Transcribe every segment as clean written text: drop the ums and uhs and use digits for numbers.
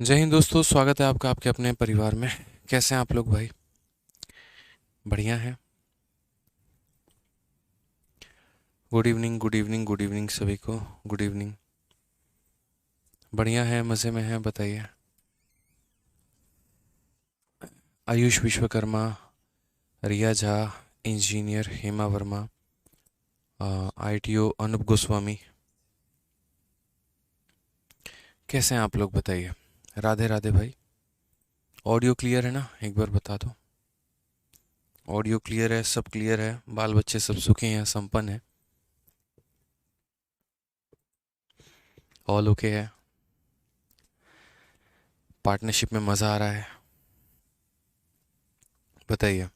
जय हिंद दोस्तों, स्वागत है आपका आपके अपने परिवार में। कैसे हैं आप लोग भाई? बढ़िया हैं। Good evening, good evening, good evening सभी को। Good evening. बढ़िया है, मज़े में हैं, बताइए। आयुष विश्वकर्मा, रिया झा, इंजीनियर हेमा वर्मा, आईटीओ अनूप गोस्वामी। कैसे हैं आप लोग, बताइए। राधे राधे भाई। ऑडियो क्लियर है ना? एक बार बता दो। ऑडियो क्लियर है, सब क्लियर है, बाल बच्चे सब सुखी हैं, संपन्न है, ऑल ओके है। पार्टनरशिप में मज़ा आ रहा है, बताइए।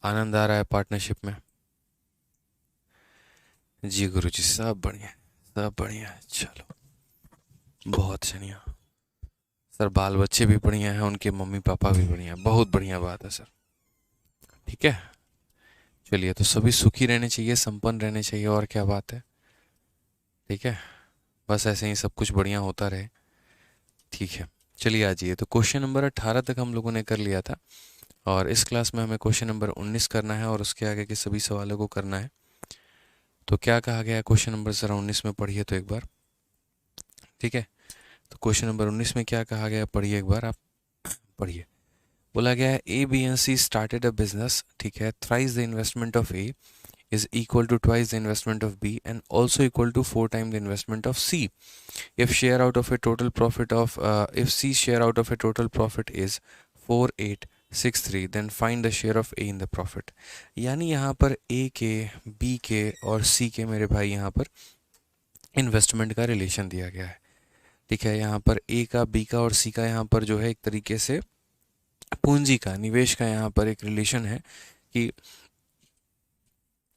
आनंद आ रहा है पार्टनरशिप में? जी गुरुजी, सब बढ़िया, सब बढ़िया है, चलो। बहुत बढ़िया। सर बाल बच्चे भी बढ़िया हैं, उनके मम्मी पापा भी बढ़िया हैं, बहुत बढ़िया बात है सर। ठीक है, चलिए, तो सभी सुखी रहने चाहिए, संपन्न रहने चाहिए, और क्या बात है। ठीक है, बस ऐसे ही सब कुछ बढ़िया होता रहे। ठीक है, चलिए आ जाइए। तो क्वेश्चन नंबर 18 तक हम लोगों ने कर लिया था, और इस क्लास में हमें क्वेश्चन नंबर 19 करना है, और उसके आगे के सभी सवालों को करना है। तो क्या कहा गया है क्वेश्चन नंबर ज़रा 19 में, पढ़िए तो एक बार। ठीक है, तो क्वेश्चन नंबर 19 में क्या कहा गया है, पढ़िए एक बार आप। पढ़िए। बोला गया है A B and C started a business, ठीक है, thrice the investment of A is equal to twice the investment of B and also equal to 4 times the investment of C. If share out of a total profit of if C share out of a total profit is 4863, then find the share of A in the profit. यानी यहाँ पर A के, B के और C के मेरे भाई यहाँ पर इन्वेस्टमेंट का रिलेशन दिया गया है। ठीक है, यहाँ पर A का, B का और C का यहाँ पर जो है एक तरीके से पूंजी का, निवेश का यहाँ पर एक रिलेशन है कि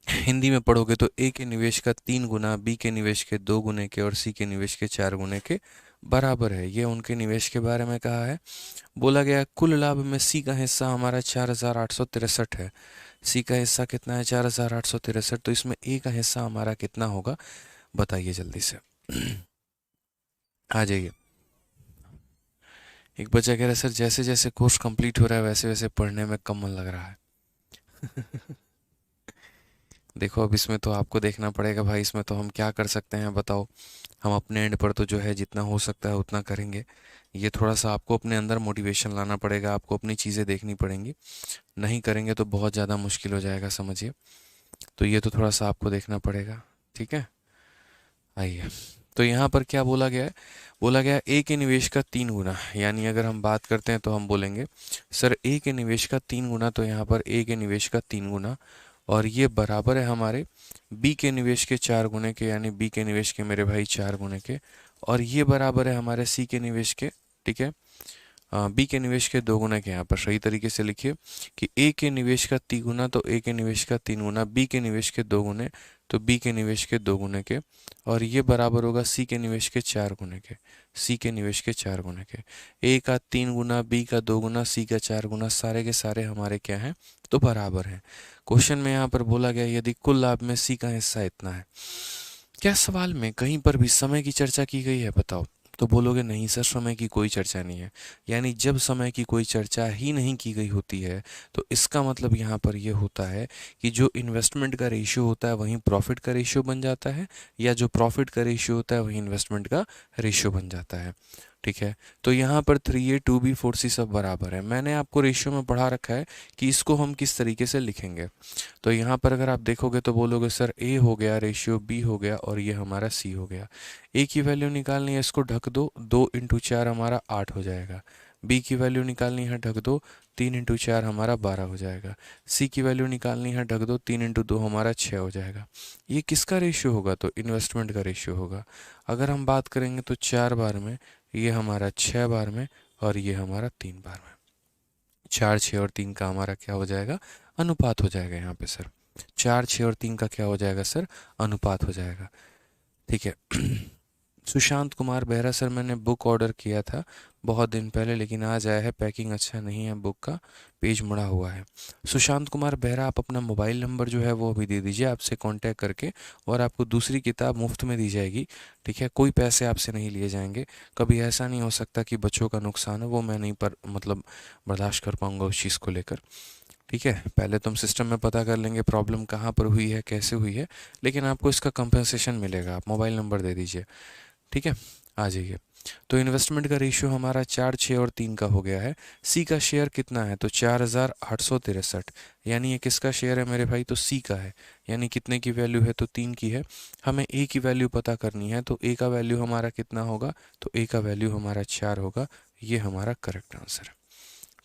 हिंदी में पढ़ोगे तो ए के निवेश का 3 गुना, बी के निवेश के 2 गुने के और सी के निवेश के 4 गुने के बराबर है। ये उनके निवेश के बारे में कहा है। बोला गया कुल लाभ में सी का हिस्सा हमारा 4863 है। सी का हिस्सा कितना है? 4863। तो इसमें ए का हिस्सा हमारा कितना होगा, बताइए जल्दी से। आ जाइए। एक बच्चा कह रहा है सर जैसे जैसे कोर्स कंप्लीट हो रहा है वैसे वैसे पढ़ने में कम मन लग रहा है। देखो, अब इसमें तो आपको देखना पड़ेगा भाई, इसमें तो हम क्या कर सकते हैं बताओ। हम अपने एंड पर तो जो है जितना हो सकता है उतना करेंगे। ये थोड़ा सा आपको अपने अंदर मोटिवेशन लाना पड़ेगा, आपको अपनी चीज़ें देखनी पड़ेंगी। नहीं करेंगे तो बहुत ज़्यादा मुश्किल हो जाएगा, समझिए। तो ये तो थोड़ा सा आपको देखना पड़ेगा। ठीक है, आइए। तो यहाँ पर क्या बोला गया है? बोला गया ए के निवेश का 3 गुना, यानी अगर हम बात करते हैं तो हम बोलेंगे सर ए के निवेश का 3 गुना, तो यहाँ पर ए के निवेश का 3 गुना, और ये बराबर है हमारे बी के निवेश के 4 गुने के, यानी बी के निवेश के मेरे भाई 4 गुने के, और ये बराबर है हमारे सी के निवेश के। ठीक है, बी के निवेश के 2 गुना के। यहाँ पर सही तरीके से लिखिए कि ए के निवेश का 3 गुना, तो ए के निवेश का 3 गुना, बी के निवेश के 2 गुने, तो बी के निवेश के 2 गुने के, और ये बराबर होगा सी के निवेश के 4 गुने के। सी के निवेश के 4 गुने के। ए का 3 गुना, बी का 2 गुना, सी का 4 गुना, सारे के सारे हमारे क्या हैं, तो बराबर हैं। क्वेश्चन में यहाँ पर बोला गया यदि कुल लाभ में सी का हिस्सा इतना है। क्या सवाल में कहीं पर भी समय की चर्चा की गई है, बताओ? तो बोलोगे नहीं सर, समय की कोई चर्चा नहीं है। यानी जब समय की कोई चर्चा ही नहीं की गई होती है, तो इसका मतलब यहाँ पर यह होता है कि जो इन्वेस्टमेंट का रेशियो होता है वहीं प्रॉफिट का रेशियो बन जाता है, या जो प्रॉफिट का रेशियो होता है वहीं इन्वेस्टमेंट का रेशियो बन जाता है। ठीक है, तो यहाँ पर 3A 2B 4C सब बराबर है। मैंने आपको रेशियो में पढ़ा रखा है कि इसको हम किस तरीके से लिखेंगे। तो यहाँ पर अगर आप देखोगे तो बोलोगे सर ए हो गया रेशियो, बी हो गया, और ये हमारा सी हो गया। ए की वैल्यू निकालनी है, इसको ढक दो, 2 × 4 हमारा 8 हो जाएगा। बी की वैल्यू निकालनी है, ढक दो, 3 × 4 हमारा 12 हो जाएगा। सी की वैल्यू निकालनी है, ढक दो, 3 × 2 हमारा 6 हो जाएगा। ये किसका रेशियो होगा? तो इन्वेस्टमेंट का रेशियो होगा। अगर हम बात करेंगे तो 4 बार में, ये हमारा 6 बार में, और ये हमारा 3 बार में। 4 6 और 3 का हमारा क्या हो जाएगा, अनुपात हो जाएगा यहाँ पे सर। 4 6 और 3 का क्या हो जाएगा सर, अनुपात हो जाएगा। ठीक है। सुशांत कुमार बेहरा सर, मैंने बुक ऑर्डर किया था बहुत दिन पहले, लेकिन आज आया है, पैकिंग अच्छा नहीं है, बुक का पेज मुड़ा हुआ है। सुशांत कुमार बेहरा, आप अपना मोबाइल नंबर जो है वो अभी दे दीजिए, आपसे कांटेक्ट करके, और आपको दूसरी किताब मुफ्त में दी जाएगी। ठीक है, कोई पैसे आपसे नहीं लिए जाएंगे। कभी ऐसा नहीं हो सकता कि बच्चों का नुकसान हो, वो मैं नहीं पर मतलब बर्दाश्त कर पाऊंगा उस चीज़ को लेकर। ठीक है, पहले तो हम सिस्टम में पता कर लेंगे प्रॉब्लम कहाँ पर हुई है, कैसे हुई है, लेकिन आपको इसका कंपनसेशन मिलेगा। आप मोबाइल नंबर दे दीजिए। ठीक है, आ जाइए। तो इन्वेस्टमेंट का रेशियो हमारा 4, 6 और 3 का हो गया है। सी का शेयर कितना है, तो 4863, यानी ये किसका शेयर है मेरे भाई, तो सी का है। यानी कितने की वैल्यू है, तो 3 की है। हमें ए की वैल्यू पता करनी है, तो ए का वैल्यू हमारा कितना होगा, तो ए का वैल्यू हमारा 4 होगा। ये हमारा करेक्ट आंसर है।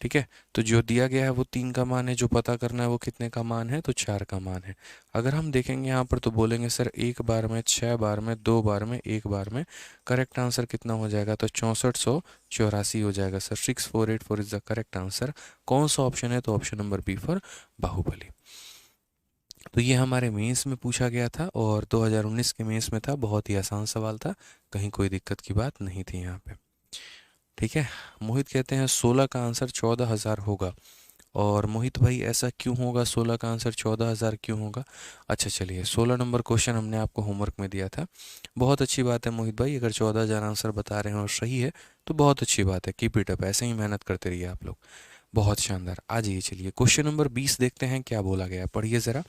ठीक है, तो जो दिया गया है वो 3 का मान है, जो पता करना है वो कितने का मान है, तो 4 का मान है। अगर हम देखेंगे यहाँ पर तो बोलेंगे सर 1 बार में, 6 बार में, 2 बार में, 1 बार में, करेक्ट आंसर कितना हो जाएगा, तो 6484 हो जाएगा sir. 6484 is the correct answer. कौन सा ऑप्शन है, तो option number B for Baahubali. तो ये हमारे मेंस में पूछा गया था, और 2019 के मेंस में था। बहुत ही आसान सवाल था, कहीं कोई दिक्कत की बात नहीं थी यहाँ पे। ठीक है, मोहित कहते हैं 16 का आंसर 14,000 होगा। और मोहित भाई ऐसा क्यों होगा, 16 का आंसर 14,000 क्यों होगा? अच्छा चलिए, 16 नंबर क्वेश्चन हमने आपको होमवर्क में दिया था। बहुत अच्छी बात है मोहित भाई, अगर 14,000 आंसर बता रहे हैं और सही है तो बहुत अच्छी बात है। कीप इट अप, ऐसे ही मेहनत करते रहिए आप लोग। बहुत शानदार। आ जाइए, चलिए क्वेश्चन नंबर 20 देखते हैं क्या बोला गया है, पढ़िए ज़रा।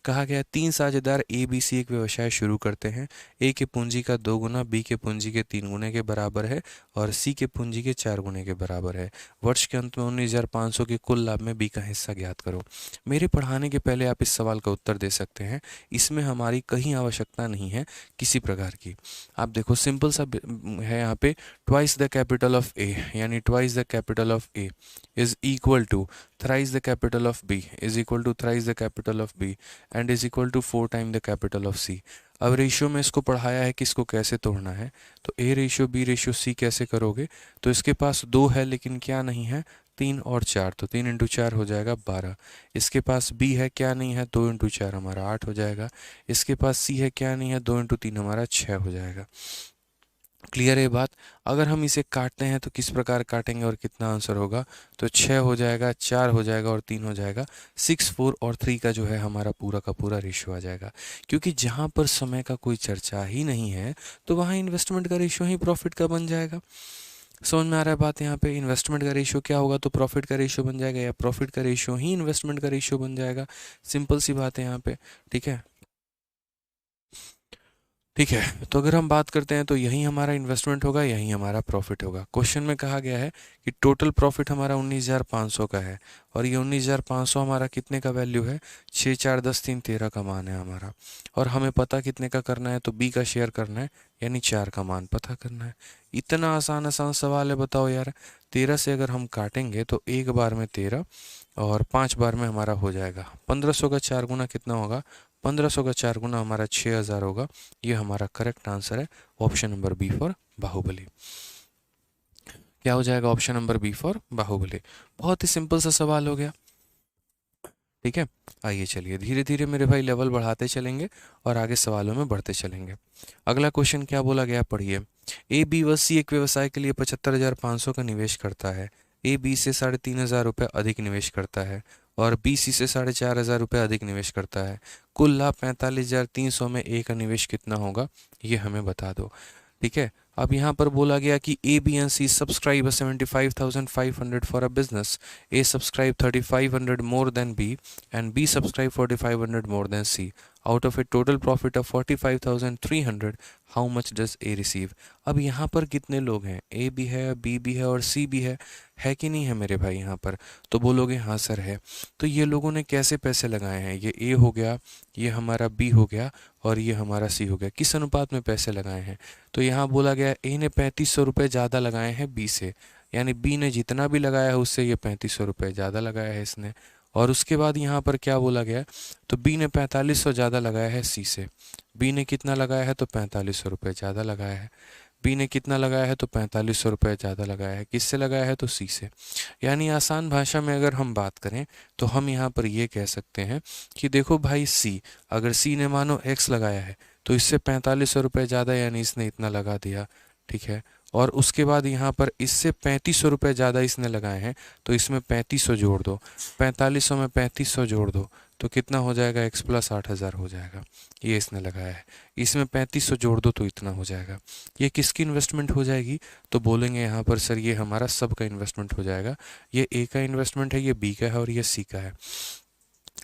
कहा गया 3 साझेदार ए बी सी एक व्यवसाय शुरू करते हैं। ए के पूंजी का 2 गुना, बी के पूंजी के 3 गुने के बराबर है, और सी के पूंजी के 4 गुने के बराबर है। वर्ष के अंत में 19,500 के कुल लाभ में बी का हिस्सा ज्ञात करो। मेरे पढ़ाने के पहले आप इस सवाल का उत्तर दे सकते हैं। इसमें हमारी कहीं आवश्यकता नहीं है किसी प्रकार की। आप देखो सिंपल सा है यहाँ पे, twice the capital of A, यानी twice the capital of A is equal to thrice the capital of B is equal to thrice the capital of B and is equal to 4 time the capital of C। अब ratio में इसको पढ़ाया है कि इसको कैसे तोड़ना है। तो A ratio B ratio C कैसे करोगे, तो इसके पास 2 है लेकिन क्या नहीं है, 3 और 4, तो 3 इंटू 4 हो जाएगा 12। इसके पास B है, क्या नहीं है, 2 इंटू 4 हमारा 8 हो जाएगा। इसके पास C है, क्या नहीं है, 2 इंटू 3 हमारा 6 हो जाएगा। क्लियर है बात? अगर हम इसे काटते हैं तो किस प्रकार काटेंगे और कितना आंसर होगा, तो 6 हो जाएगा, 4 हो जाएगा और 3 हो जाएगा। 6, 4 और 3 का जो है हमारा पूरा का पूरा रेशियो आ जाएगा। क्योंकि जहाँ पर समय का कोई चर्चा ही नहीं है तो वहाँ इन्वेस्टमेंट का रेशियो ही प्रॉफिट का बन जाएगा। समझ में आ रहा है बात? यहाँ पे इन्वेस्टमेंट का रेशियो क्या होगा, तो प्रॉफिट का रेशियो बन जाएगा, या प्रॉफिट का रेशियो ही इन्वेस्टमेंट का रेशियो बन जाएगा। सिंपल सी बात है यहाँ पे। ठीक है, ठीक है, तो अगर हम बात करते हैं तो यही हमारा इन्वेस्टमेंट होगा, यही हमारा प्रॉफिट होगा। क्वेश्चन में कहा गया है कि टोटल प्रॉफिट हमारा 19,500 का है, और ये 19,500 हमारा कितने का वैल्यू है, 6, 4, 10, 3, 13 का मान है हमारा। और हमें पता कितने का करना है, तो बी का शेयर करना है, यानी 4 का मान पता करना है। इतना आसान आसान सवाल है, बताओ यार। 13 से अगर हम काटेंगे तो 1 बार में 13 और 5 बार में हमारा हो जाएगा 1500 का 4 गुना कितना होगा, 1500 का 4 गुना हमारा 6,000 होगा। ये हमारा करेक्ट आंसर है, option number B for Baahubali. क्या हो जाएगा, option number B for Baahubali. बहुत ही सिंपल सा सवाल हो गया। ठीक है, आइए चलिए धीरे धीरे मेरे भाई लेवल बढ़ाते चलेंगे और आगे सवालों में बढ़ते चलेंगे। अगला क्वेश्चन क्या बोला गया, पढ़िए। ए बी व सी एक व्यवसाय के लिए 75,500 का निवेश करता है। ए बी से 3,500 रुपये अधिक निवेश करता है, और बी सी से 4,500 रुपये अधिक निवेश करता है। कुल लाभ 45,300 में ए का निवेश कितना होगा, ये हमें बता दो। ठीक है, अब यहाँ पर बोला गया कि A B and C subscribe 75,500 for a business. A subscribe 3,500 more than B and B subscribe 4,500 more than C. Out of a total profit of 45,300, how much does A receive? अब यहाँ पर कितने लोग हैं, A भी है, B भी है और C भी है कि नहीं है मेरे भाई यहाँ पर? तो बोलोगे हाँ सर है। तो ये लोगों ने कैसे पैसे लगाए हैं, ये A हो गया, ये हमारा B हो गया और ये हमारा C हो गया। किस अनुपात में पैसे लगाए हैं, तो यहाँ बोला गया A ने 3,500 रुपये ज़्यादा लगाए हैं B से, यानी बी ने जितना भी लगाया है उससे ये 3,500 रुपये ज़्यादा लगाया है इसने। और उसके बाद यहाँ पर क्या बोला गया, तो बी ने 4,500 ज़्यादा लगाया है सी से। बी ने कितना लगाया है, तो 4,500 रुपये ज़्यादा लगाया है। बी ने कितना लगाया है, तो 4,500 रुपये ज़्यादा लगाया है। किससे लगाया है, तो सी से। यानी आसान भाषा में अगर हम बात करें तो हम यहाँ पर ये कह सकते हैं कि देखो भाई सी, अगर सी ने मानो एक्स लगाया है तो इससे 4,500 रुपये ज़्यादा, यानी इसने इतना लगा दिया। ठीक है, और उसके बाद यहाँ पर इससे 3500 रुपये ज़्यादा इसने लगाए हैं, तो इसमें 3500 जोड़ दो, 4500 में 3500 जोड़ दो, तो कितना हो जाएगा, x प्लस 8000 हो जाएगा। ये इसने लगाया है, इसमें 3500 जोड़ दो तो इतना हो जाएगा। ये किसकी इन्वेस्टमेंट हो जाएगी, तो बोलेंगे यहाँ पर सर ये हमारा सब का इन्वेस्टमेंट हो जाएगा। ये ए का इन्वेस्टमेंट है, ये बी का है और ये सी का है।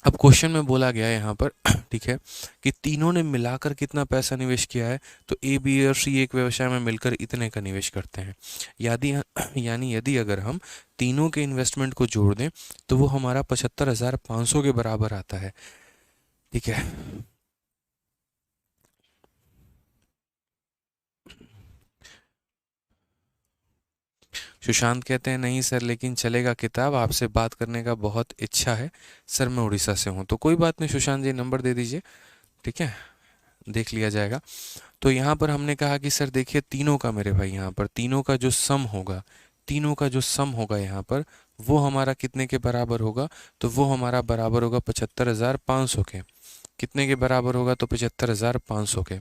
अब क्वेश्चन में बोला गया है यहाँ पर ठीक है कि तीनों ने मिलाकर कितना पैसा निवेश किया है, तो ए बी और सी एक व्यवसाय में मिलकर इतने का निवेश करते हैं। यदि यानी यदि अगर हम तीनों के इन्वेस्टमेंट को जोड़ दें तो वो हमारा 75,500 के बराबर आता है। ठीक है, सुशांत कहते हैं नहीं सर लेकिन चलेगा, किताब आपसे बात करने का बहुत इच्छा है सर, मैं उड़ीसा से हूँ। तो कोई बात नहीं सुशांत जी, नंबर दे दीजिए, ठीक है, देख लिया जाएगा। तो यहाँ पर हमने कहा कि सर देखिए तीनों का मेरे भाई, यहाँ पर तीनों का जो सम होगा, तीनों का जो सम होगा यहाँ पर वो हमारा कितने के बराबर होगा, तो वो हमारा बराबर होगा 75,500 के। कितने के बराबर होगा, तो 75,500 के।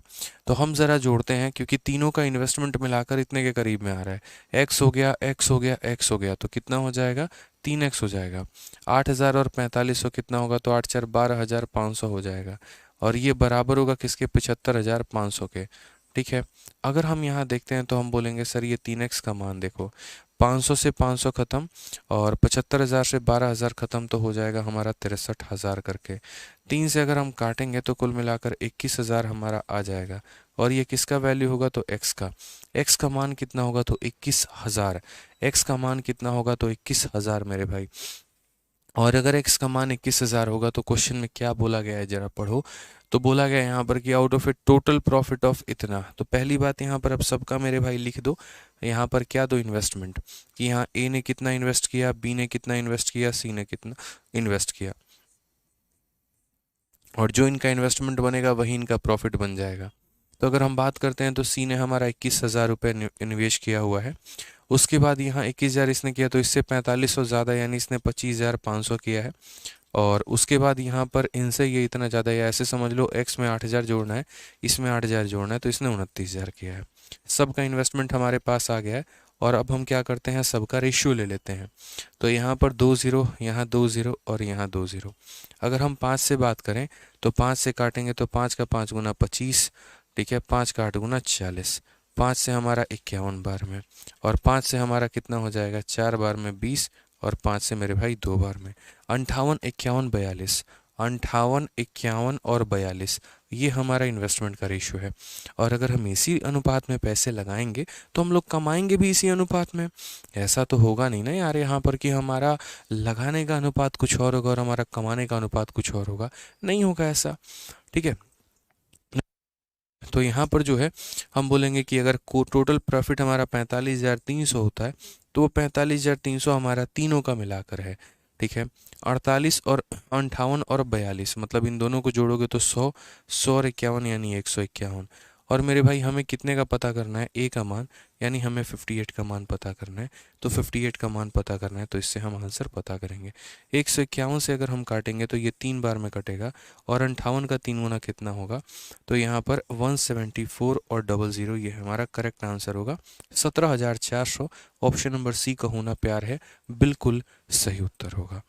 तो हम ज़रा जोड़ते हैं क्योंकि तीनों का इन्वेस्टमेंट मिलाकर इतने के करीब में आ रहा है। एक्स हो गया, एक्स हो गया, एक्स हो गया, तो कितना हो जाएगा, 3x हो जाएगा। 8,000 और 4500 कितना होगा, तो 8 4 12,500 हो जाएगा। और ये बराबर होगा किसके, 75,500 के। ठीक है, अगर हम यहाँ देखते हैं तो हम बोलेंगे सर ये 3x का मान देखो, 500 से 500 ख़त्म और 75,000 से 12,000 ख़त्म, तो हो जाएगा हमारा 63,000 करके। 3 से अगर हम काटेंगे तो कुल मिलाकर 21,000 हमारा आ जाएगा। और ये किसका वैल्यू होगा, तो x का। x का मान कितना होगा, तो 21,000। x का मान कितना होगा, तो 21,000 मेरे भाई। और अगर x का मान 21,000 होगा तो क्वेश्चन में क्या बोला गया है जरा पढ़ो। तो बोला गया है यहाँ पर कि out of A total profit of इतना। तो पहली बात यहाँ पर अब सबका मेरे भाई लिख दो, यहाँ पर क्या दो, इन्वेस्टमेंट, कि यहाँ ए ने कितना इन्वेस्ट किया, बी ने कितना इन्वेस्ट किया, सी ने कितना इन्वेस्ट किया, और जो इनका इन्वेस्टमेंट बनेगा वही इनका प्रॉफिट बन जाएगा। तो अगर हम बात करते हैं तो सी ने हमारा 21,000 रुपये निवेश किया हुआ है। उसके बाद यहाँ 21,000 इसने किया, तो इससे 4500 ज़्यादा यानी इसने 25,500 किया है। और उसके बाद यहाँ पर इनसे ये इतना ज़्यादा, या ऐसे समझ लो x में 8,000 जोड़ना है, इसमें 8,000 जोड़ना है, तो इसने 29,000 किया है। सबका इन्वेस्टमेंट हमारे पास आ गया है। और अब हम क्या करते हैं, सबका रेशियो ले लेते हैं। तो यहाँ पर 2 0, यहाँ 2 0 और यहाँ 2 0। अगर हम 5 से बात करें तो 5 से काटेंगे तो 5 का 5 गुना 25, ठीक है, 5 का 8 गुना 40, 5 से हमारा 51 बार में, और 5 से हमारा कितना हो जाएगा, 4 बार में 20, और 5 से मेरे भाई 2 बार में 58 51 42, 58 51 और 42, ये हमारा इन्वेस्टमेंट का रेशियो है। और अगर हम इसी अनुपात में पैसे लगाएंगे तो हम लोग कमाएंगे भी इसी अनुपात में। ऐसा तो होगा नहीं ना यार यहाँ पर कि हमारा लगाने का अनुपात कुछ और होगा और हमारा कमाने का अनुपात कुछ और होगा, नहीं होगा ऐसा। ठीक है, तो यहाँ पर जो है हम बोलेंगे कि अगर टोटल प्रॉफिट हमारा 45,300 होता है तो वो 45,300 हमारा तीनों का मिलाकर है। ठीक है, 48 और 58 और 42, मतलब इन दोनों को जोड़ोगे तो 100, 100 और 51 यानी 151। और मेरे भाई हमें कितने का पता करना है, ए का मान, यानी हमें 58 का मान पता करना है। तो 58 का मान पता करना है तो इससे हम आंसर पता करेंगे। 151 से अगर हम काटेंगे तो ये 3 बार में कटेगा, और 58 का 3 गुना कितना होगा, तो यहाँ पर 174 और 00, ये हमारा करेक्ट आंसर होगा 17,400। ऑप्शन नंबर सी का होना प्यार है बिल्कुल सही उत्तर होगा।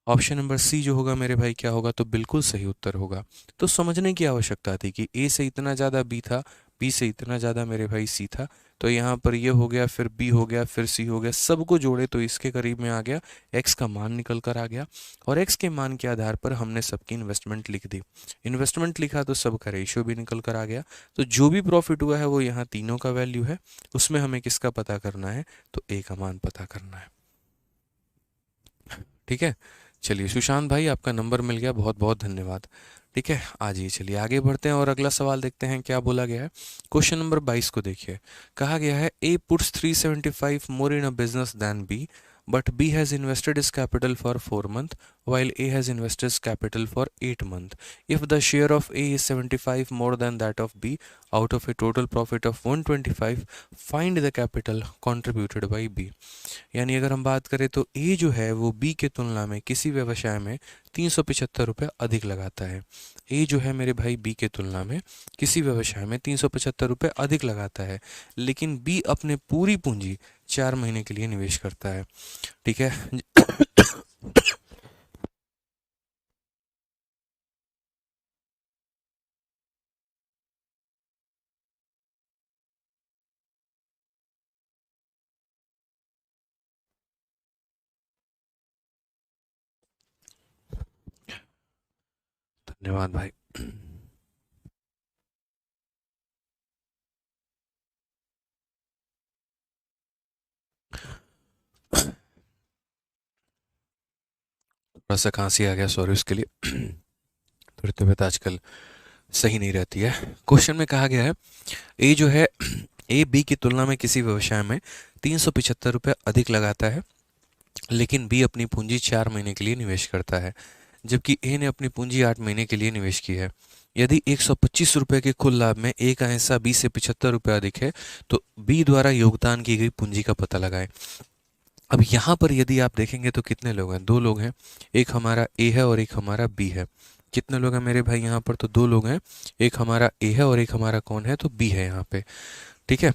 ऑप्शन नंबर सी जो होगा मेरे भाई क्या होगा, तो बिल्कुल सही उत्तर होगा। तो समझने की आवश्यकता थी कि ए से इतना ज़्यादा बी था, बी से इतना ज़्यादा मेरे भाई सी था, तो यहाँ पर ये हो गया, फिर बी हो गया, फिर सी हो गया, सबको जोड़े तो इसके करीब में आ गया, एक्स का मान निकल कर आ गया। और एक्स के मान के आधार पर हमने सबकी इन्वेस्टमेंट लिख दी। इन्वेस्टमेंट लिखा तो सबका रेशियो भी निकल कर आ गया। तो जो भी प्रॉफिट हुआ है वो यहाँ तीनों का वैल्यू है, उसमें हमें किसका पता करना है, तो ए का मान पता करना है। ठीक है, चलिए सुशांत भाई आपका नंबर मिल गया, बहुत बहुत धन्यवाद। ठीक है, आइए चलिए आगे बढ़ते हैं और अगला सवाल देखते हैं क्या बोला गया है। क्वेश्चन नंबर 22 को देखिए, कहा गया है A puts 375 more in a business than B, but B has invested is capital for 4 month while A has invested capital for 8 months. If the share of A is 75 more than that of B, out of a total profit of 125, find the capital contributed by B. यानी अगर हम बात करें तो ए जो है वो B के तुलना में किसी व्यवसाय में 375 रुपये अधिक लगाता है। ए जो है मेरे भाई बी के तुलना में किसी व्यवसाय में 375 रुपये अधिक लगाता है, लेकिन बी अपने पूरी पूंजी 4 महीने के लिए निवेश करता है। ठीक है। धन्यवाद भाई। थोड़ा सा खांसी आ गया, सॉरी उसके लिए। थोड़ी तबीयत आजकल सही नहीं रहती है। क्वेश्चन में कहा गया है ए जो है ए बी की तुलना में किसी व्यवसाय में 375 रुपये अधिक लगाता है, लेकिन बी अपनी पूंजी 4 महीने के लिए निवेश करता है, जबकि ए ने अपनी पूंजी 8 महीने के लिए निवेश की है। यदि 125 रुपये के कुल लाभ में ए का हिस्सा बी से 75 रुपये अधिक है, तो बी द्वारा योगदान की गई पूंजी का पता लगाएं। अब यहाँ पर यदि आप देखेंगे तो कितने लोग हैं? 2 लोग हैं, एक हमारा ए है और एक हमारा बी है। कितने लोग हैं मेरे भाई यहाँ पर? तो 2 लोग हैं, एक हमारा ए है और एक हमारा कौन है? तो बी है यहाँ पे। ठीक है,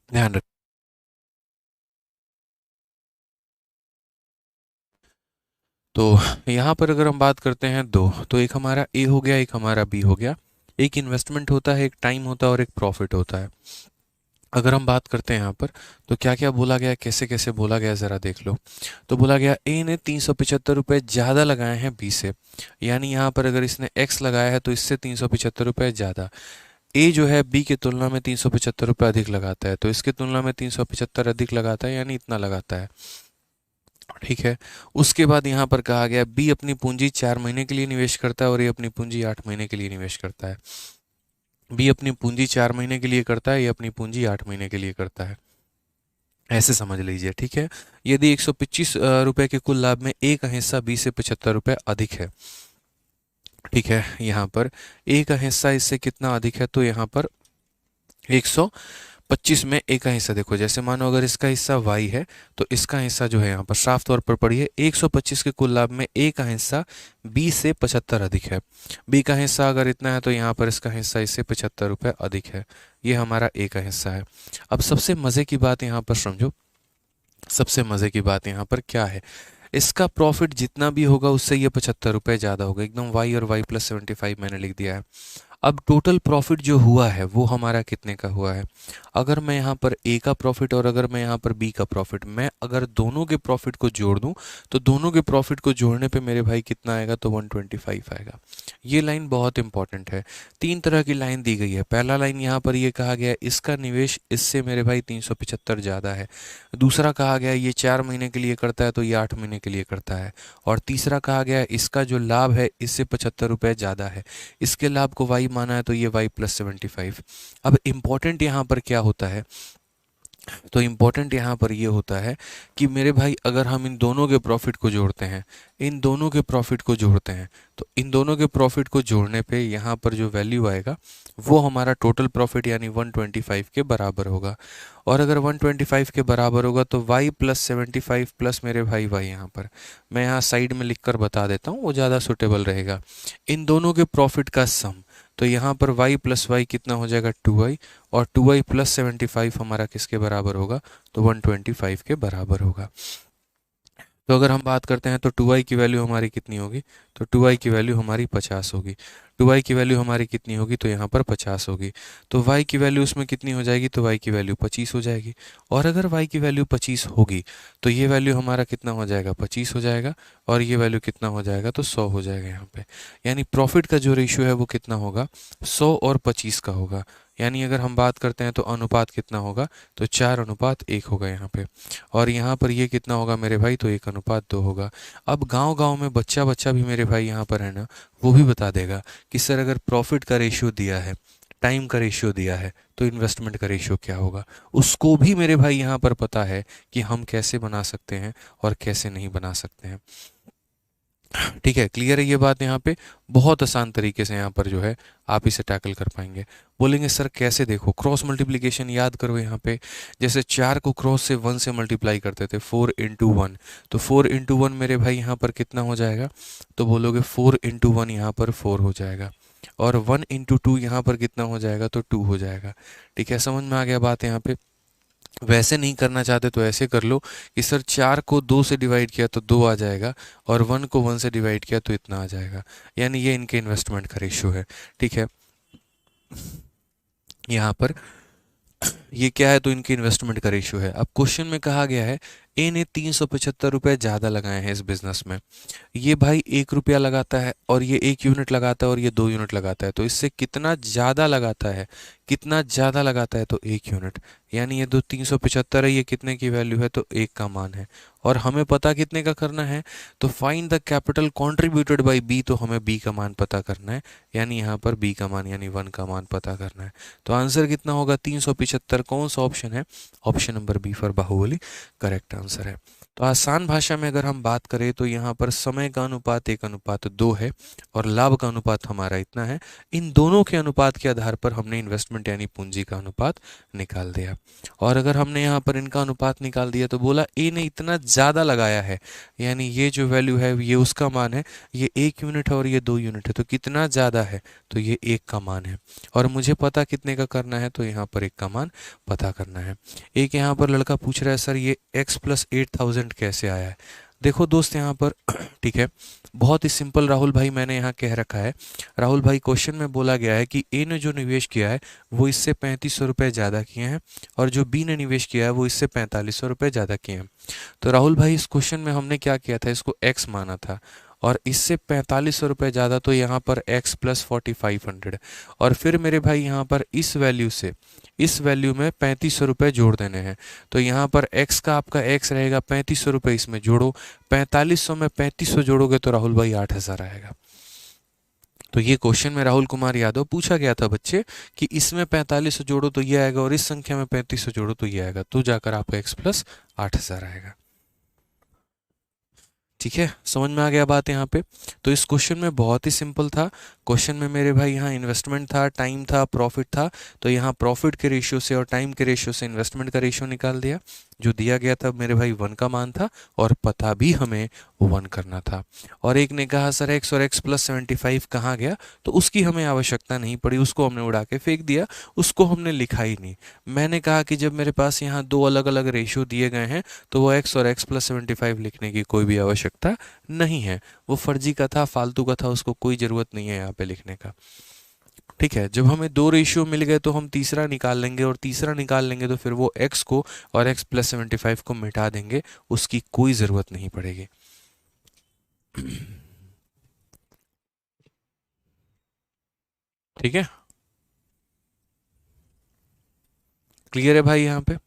ध्यान रख। तो यहाँ पर अगर हम बात करते हैं दो, तो एक हमारा ए हो गया, एक हमारा बी हो गया। एक इन्वेस्टमेंट होता है, एक टाइम होता है और एक प्रॉफिट होता है। अगर हम बात करते हैं यहाँ पर तो क्या क्या बोला गया, कैसे कैसे बोला गया, ज़रा देख लो। तो बोला गया ए ने 375 रुपये ज़्यादा लगाए हैं बी से, यानी यहाँ पर अगर इसने एक्स लगाया है तो इससे 375 रुपये ज़्यादा। ए जो है बी की तुलना में 375 रुपये अधिक लगाता है, तो इसकी तुलना में 375 अधिक लगाता है, यानी इतना लगाता है। ठीक है। उसके बाद यहाँ पर कहा गया बी अपनी पूंजी 4 महीने के लिए निवेश करता है और ये अपनी पूंजी 8 महीने के लिए निवेश करता है। बी अपनी पूंजी 4 महीने के लिए करता है, ये अपनी पूंजी 8 महीने के लिए करता है, ऐसे समझ लीजिए। ठीक है। यदि 125 रुपये के कुल लाभ में ए का हिस्सा बी से 75 रुपये अधिक है। ठीक है, यहाँ पर ए का हिस्सा इससे कितना अधिक है? तो यहाँ पर 125 में ए का हिस्सा देखो, जैसे मानो अगर इसका हिस्सा y है तो इसका हिस्सा जो है यहाँ पर साफ तौर पर पढ़िए, 125 के कुल लाभ में ए का हिस्सा b से 75 अधिक है। b का हिस्सा अगर इतना है तो यहाँ पर इसका हिस्सा इससे 75 रुपये अधिक है। ये हमारा ए का हिस्सा है। अब सबसे मज़े की बात यहाँ पर समझो, सबसे मज़े की बात यहाँ पर क्या है? इसका प्रॉफिट जितना भी होगा उससे ये 75 रुपये ज़्यादा होगा, एकदम y और y+75 मैंने लिख दिया है। अब टोटल प्रॉफिट जो हुआ है वो हमारा कितने का हुआ है? अगर मैं यहाँ पर ए का प्रॉफिट और अगर मैं यहाँ पर बी का प्रॉफिट, मैं अगर दोनों के प्रॉफिट को जोड़ दूँ तो दोनों के प्रॉफिट को जोड़ने पे मेरे भाई कितना आएगा? तो 125 आएगा। ये लाइन बहुत इंपॉर्टेंट है। 3 तरह की लाइन दी गई है। पहला लाइन यहाँ पर ये कहा गया है इसका निवेश इससे मेरे भाई 375 ज़्यादा है। दूसरा कहा गया है ये 4 महीने के लिए करता है तो ये 8 महीने के लिए करता है। और तीसरा कहा गया है इसका जो लाभ है इससे 75 रुपये ज़्यादा है, इसके लाभ को y माना है तो ये y+75। अब इम्पॉर्टेंट यहाँ पर क्या होता है? तो इम्पॉर्टेंट यहाँ पर ये होता है कि मेरे भाई अगर हम इन दोनों के प्रॉफिट को जोड़ते हैं, इन दोनों के प्रॉफिट को जोड़ते हैं, तो इन दोनों के प्रॉफिट को जोड़ने पे यहाँ पर जो वैल्यू आएगा वो हमारा टोटल प्रॉफिट यानी 125 के बराबर होगा। और अगर 125 के बराबर होगा तो y+75 प्लस मेरे भाई y, यहाँ पर मैं यहाँ साइड में लिख कर बता देता हूँ, वो ज़्यादा सुटेबल रहेगा। इन दोनों के प्रॉफिट का सम, तो यहाँ पर y+y कितना हो जाएगा? 2y, और 2y+75 हमारा किसके बराबर होगा? तो 125 के बराबर होगा। तो अगर हम बात करते हैं तो 2y की वैल्यू हमारी कितनी होगी? तो 2y की वैल्यू हमारी 50 होगी। 2y की वैल्यू हमारी कितनी होगी? तो यहाँ पर 50 होगी। तो y की वैल्यू उसमें कितनी हो जाएगी? तो y की वैल्यू 25 हो जाएगी। और अगर y की वैल्यू 25 होगी तो ये वैल्यू हमारा कितना हो जाएगा? 25 हो जाएगा। और ये वैल्यू कितना हो जाएगा? तो 100 हो जाएगा यहाँ पे। यानी प्रॉफिट का जो रेशियो है वो कितना होगा? 100 और 25 का होगा। यानी अगर हम बात करते हैं तो अनुपात कितना होगा? तो 4:1 होगा यहाँ पे। और यहाँ पर ये कितना होगा मेरे भाई? तो 1:2 होगा। अब गांव-गांव में बच्चा बच्चा भी मेरे भाई यहाँ पर है ना, वो भी बता देगा कि सर अगर प्रॉफिट का रेशियो दिया है, टाइम का रेशियो दिया है, तो इन्वेस्टमेंट का रेशियो क्या होगा? उसको भी मेरे भाई यहाँ पर पता है कि हम कैसे बना सकते हैं और कैसे नहीं बना सकते हैं। ठीक है, क्लियर है ये बात यहाँ पे? बहुत आसान तरीके से यहाँ पर जो है आप इसे टैकल कर पाएंगे। बोलेंगे सर कैसे? देखो क्रॉस मल्टीप्लिकेशन याद करो यहाँ पे, जैसे 4 को क्रॉस से 1 से मल्टीप्लाई करते थे, 4 इंटू 1, तो 4 इंटू 1 मेरे भाई यहाँ पर कितना हो जाएगा? तो बोलोगे 4 इंटू 1 यहाँ पर 4 हो जाएगा, और 1 इंटू 2 यहाँ पर कितना हो जाएगा? तो 2 हो जाएगा। ठीक है, समझ में आ गया बात यहाँ पे? वैसे नहीं करना चाहते तो ऐसे कर लो कि सर 4 को 2 से डिवाइड किया तो 2 आ जाएगा, और 1 को 1 से डिवाइड किया तो इतना आ जाएगा। यानी ये इनके इन्वेस्टमेंट का रेशियो है। ठीक है, यहाँ पर ये क्या है? तो इनके इन्वेस्टमेंट का रेशियो है। अब क्वेश्चन में कहा गया है ए ने 375 रुपये ज़्यादा लगाए हैं इस बिजनेस में। ये भाई 1 रुपया लगाता है, और ये 1 यूनिट लगाता है, और ये 2 यूनिट लगाता है। तो इससे कितना ज़्यादा लगाता है? कितना ज़्यादा लगाता है? तो 1 यूनिट। यानी ये 375 है, ये कितने की वैल्यू है? तो 1 का मान है। और हमें पता कितने का करना है? तो find the capital contributed by B, तो हमें बी का मान पता करना है। यानी यहाँ पर बी का मान यानी 1 का मान पता करना है। तो आंसर कितना होगा? 375। कौन सा ऑप्शन है? Option number B for Baahubali correct answer है। तो आसान भाषा में अगर हम बात करें तो यहाँ पर समय का अनुपात 1:2 है, और लाभ का अनुपात हमारा इतना है। इन दोनों के अनुपात के आधार पर हमने इन्वेस्टमेंट यानी पूंजी का अनुपात निकाल दिया। और अगर हमने यहाँ पर इनका अनुपात निकाल दिया तो बोला ए ने इतना ज़्यादा लगाया है, यानी ये जो वैल्यू है ये उसका मान है। ये 1 यूनिट है और ये 2 यूनिट है, तो कितना ज़्यादा है? तो ये 1 का मान है। और मुझे पता कितने का करना है? तो यहाँ पर 1 का मान पता करना है। एक यहाँ पर लड़का पूछ रहा है सर ये x प्लस 8000 कैसे आया है? देखो दोस्त यहाँ पर ठीक है, बहुत ही सिंपल राहुल भाई मैंने यहाँ कह रखा है। राहुल भाई क्वेश्चन में बोला गया है कि ए ने जो निवेश किया है वो इससे 3500 रुपये ज़्यादा किए हैं, और जो बी ने निवेश किया है वो इससे 4500 रुपये ज़्यादा किए हैं। तो राहुल भाई इस क्वेश्चन में हमने क्या किया था? इसको x माना था, और इससे 4500 रुपये ज़्यादा, तो यहाँ पर x प्लस 4500। और फिर मेरे भाई यहाँ पर इस वैल्यू से इस वैल्यू में 3500 रुपये जोड़ देने हैं। तो यहाँ पर x का आपका x रहेगा 3500 रुपये, इसमें जोड़ो 4500 में 3500 जोड़ोगे तो राहुल भाई 8000 आएगा। तो ये क्वेश्चन में राहुल कुमार यादव पूछा गया था बच्चे कि इसमें 4500 जोड़ो तो ये आएगा, और इस संख्या में 3500 जोड़ो तो ये आएगा, तो जाकर आपका x प्लस 8000 आएगा। ठीक है, समझ में आ गया बात यहाँ पे? तो इस क्वेश्चन में बहुत ही सिंपल था। क्वेश्चन में मेरे भाई यहाँ इन्वेस्टमेंट था, टाइम था, प्रॉफिट था। तो यहाँ प्रॉफिट के रेशियो से और टाइम के रेशियो से इन्वेस्टमेंट का रेशियो निकाल दिया। जो दिया गया था मेरे भाई 1 का मान था, और पता भी हमें 1 करना था। और एक ने कहा सर x और x प्लस 75 कहाँ गया? तो उसकी हमें आवश्यकता नहीं पड़ी, उसको हमने उड़ा के फेंक दिया, उसको हमने लिखा ही नहीं। मैंने कहा कि जब मेरे पास यहाँ 2 अलग अलग रेशियो दिए गए हैं तो वो x और x प्लस 75 लिखने की कोई भी आवश्यकता नहीं है। वो फर्जी का था, फालतू का था, उसको कोई ज़रूरत नहीं है यहाँ पे लिखने का। ठीक है, जब हमें 2 रेशियो मिल गए तो हम तीसरा निकाल लेंगे, और तीसरा निकाल लेंगे तो फिर वो x को और x प्लस 75 को मिटा देंगे, उसकी कोई ज़रूरत नहीं पड़ेगी। ठीक है, क्लियर है भाई यहाँ पे?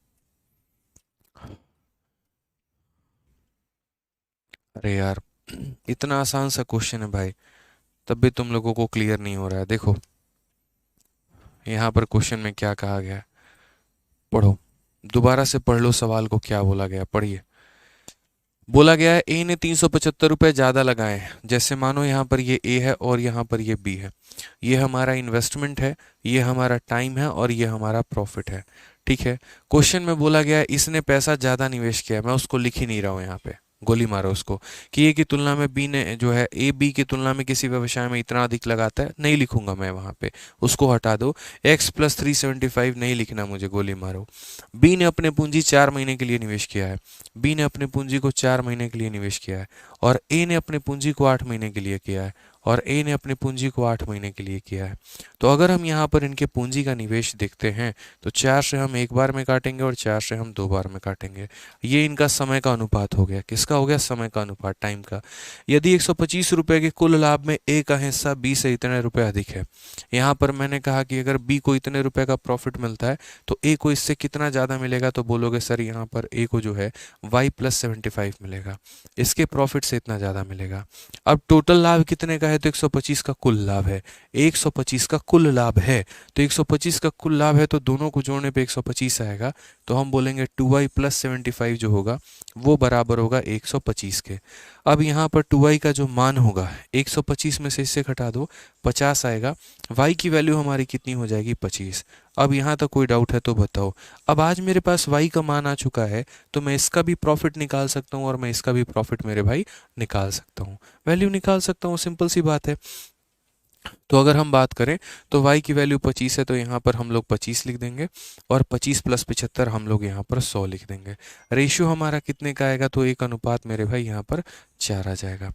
अरे यार इतना आसान सा क्वेश्चन है भाई, तब भी तुम लोगों को क्लियर नहीं हो रहा है। देखो यहाँ पर क्वेश्चन में क्या कहा गया है, पढ़ो, दोबारा से पढ़ लो सवाल को, क्या बोला गया पढ़िए। बोला गया है ए ने 375 रुपये ज़्यादा लगाए हैं। जैसे मानो यहाँ पर ये ए है और यहाँ पर ये बी है, ये हमारा इन्वेस्टमेंट है, ये हमारा टाइम है, और ये हमारा प्रॉफिट है। ठीक है, क्वेश्चन में बोला गया है इसने पैसा ज़्यादा निवेश किया, मैं उसको लिख ही नहीं रहा हूँ यहाँ पे, गोली मारो उसको, कि ए की तुलना में बी ने जो है, ए बी की तुलना में किसी व्यवसाय में इतना अधिक लगाता है, नहीं लिखूंगा मैं वहाँ पे, उसको हटा दो। x प्लस 375 नहीं लिखना मुझे, गोली मारो। बी ने अपने पूंजी 4 महीने के लिए निवेश किया है, बी ने अपने पूंजी को 4 महीने के लिए निवेश किया है, और ए ने अपने पूंजी को 8 महीने के लिए किया है, और ए ने अपने पूंजी को 8 महीने के लिए किया है। तो अगर हम यहाँ पर इनके पूंजी का निवेश देखते हैं तो 4 से हम 1 बार में काटेंगे और 4 से हम 2 बार में काटेंगे। ये इनका समय का अनुपात हो गया। किसका हो गया? समय का अनुपात, टाइम का। यदि 125 रुपये के कुल लाभ में ए का हिस्सा बी से इतने रुपये अधिक है, यहाँ पर मैंने कहा कि अगर बी को इतने रुपये का प्रॉफिट मिलता है तो ए को इससे कितना ज़्यादा मिलेगा? तो बोलोगे सर यहाँ पर ए को जो है y प्लस 75 मिलेगा, इसके प्रॉफिट से इतना ज़्यादा मिलेगा। अब टोटल लाभ कितने का है? तो 125 का कुल लाभ है, 125 का कुल लाभ है, तो 125 का कुल लाभ है तो दोनों को जोड़ने पे 125 आएगा। तो हम बोलेंगे 2i प्लस 75 जो होगा वो बराबर होगा 125 के। अब यहाँ पर 2i का जो मान होगा 125 में से इससे घटा दो 50 आएगा, y की वैल्यू हमारी कितनी हो जाएगी 25। अब यहाँ तक कोई डाउट है तो बताओ। अब आज मेरे पास y का मान आ चुका है तो मैं इसका भी प्रॉफिट निकाल सकता हूँ और मैं इसका भी प्रॉफिट मेरे भाई निकाल सकता हूँ, वैल्यू निकाल सकता हूँ, सिंपल सी बात है। तो अगर हम बात करें तो y की वैल्यू 25 है तो यहाँ पर हम लोग 25 लिख देंगे और 25 प्लस 75 हम लोग यहाँ पर 100 लिख देंगे। रेशियो हमारा कितने का आएगा तो 1 अनुपात मेरे भाई यहाँ पर 4 आ जाएगा।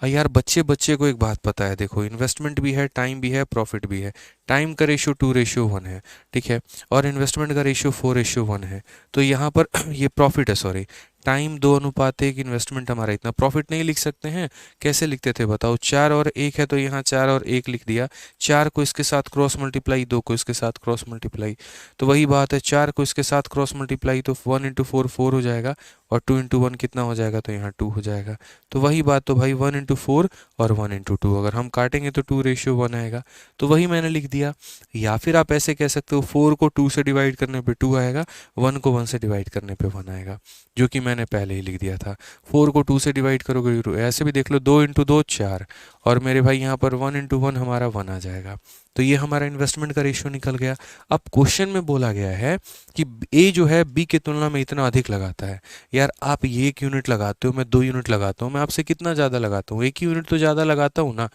यार बच्चे बच्चे को एक बात पता है, देखो इन्वेस्टमेंट भी है, टाइम भी है, प्रॉफिट भी है। टाइम का रेशियो 2:1 है, ठीक है, और इन्वेस्टमेंट का रेशियो 4:1 है। तो यहाँ पर ये प्रॉफिट है, सॉरी, टाइम 2:1, इन्वेस्टमेंट हमारा इतना। प्रॉफिट नहीं लिख सकते हैं, कैसे लिखते थे बताओ? 4 और 1 है तो यहाँ 4 और 1 लिख दिया, 4 को इसके साथ क्रॉस मल्टीप्लाई, 2 को इसके साथ क्रॉस मल्टीप्लाई, तो वही बात है, 4 को इसके साथ क्रॉस मल्टीप्लाई तो 1 इंटू 4 4 हो जाएगा और 2 इंटू 1 कितना हो जाएगा तो यहाँ 2 हो जाएगा। तो वही बात, तो भाई 1 इंटू 4 और 1 इंटू 2 अगर हम काटेंगे तो 2:1 आएगा, तो वही मैंने लिख दिया। या फिर आप ऐसे कह सकते हो 4 को 2 से डिवाइड करने पे 2 आएगा, 1 को 1 से डिवाइड करने पे 1 आएगा, जो कि मैंने पहले ही लिख दिया था। 4 को 2 से डिवाइड करोगे तो ऐसे भी देख लो, 2 इंटू 2 4, और मेरे भाई यहाँ पर 1 इंटू 1 हमारा 1 आ जाएगा। तो ये हमारा इन्वेस्टमेंट का रेशियो निकल गया। अब क्वेश्चन में बोला गया है कि ए जो है बी की तुलना में इतना अधिक लगाता है। यार आप ये 1 यूनिट लगाते हो, मैं 2 यूनिट लगाता हूँ, मैं आपसे कितना ज़्यादा लगाता हूँ? 1 यूनिट तो ज़्यादा लगाता हूँ ना,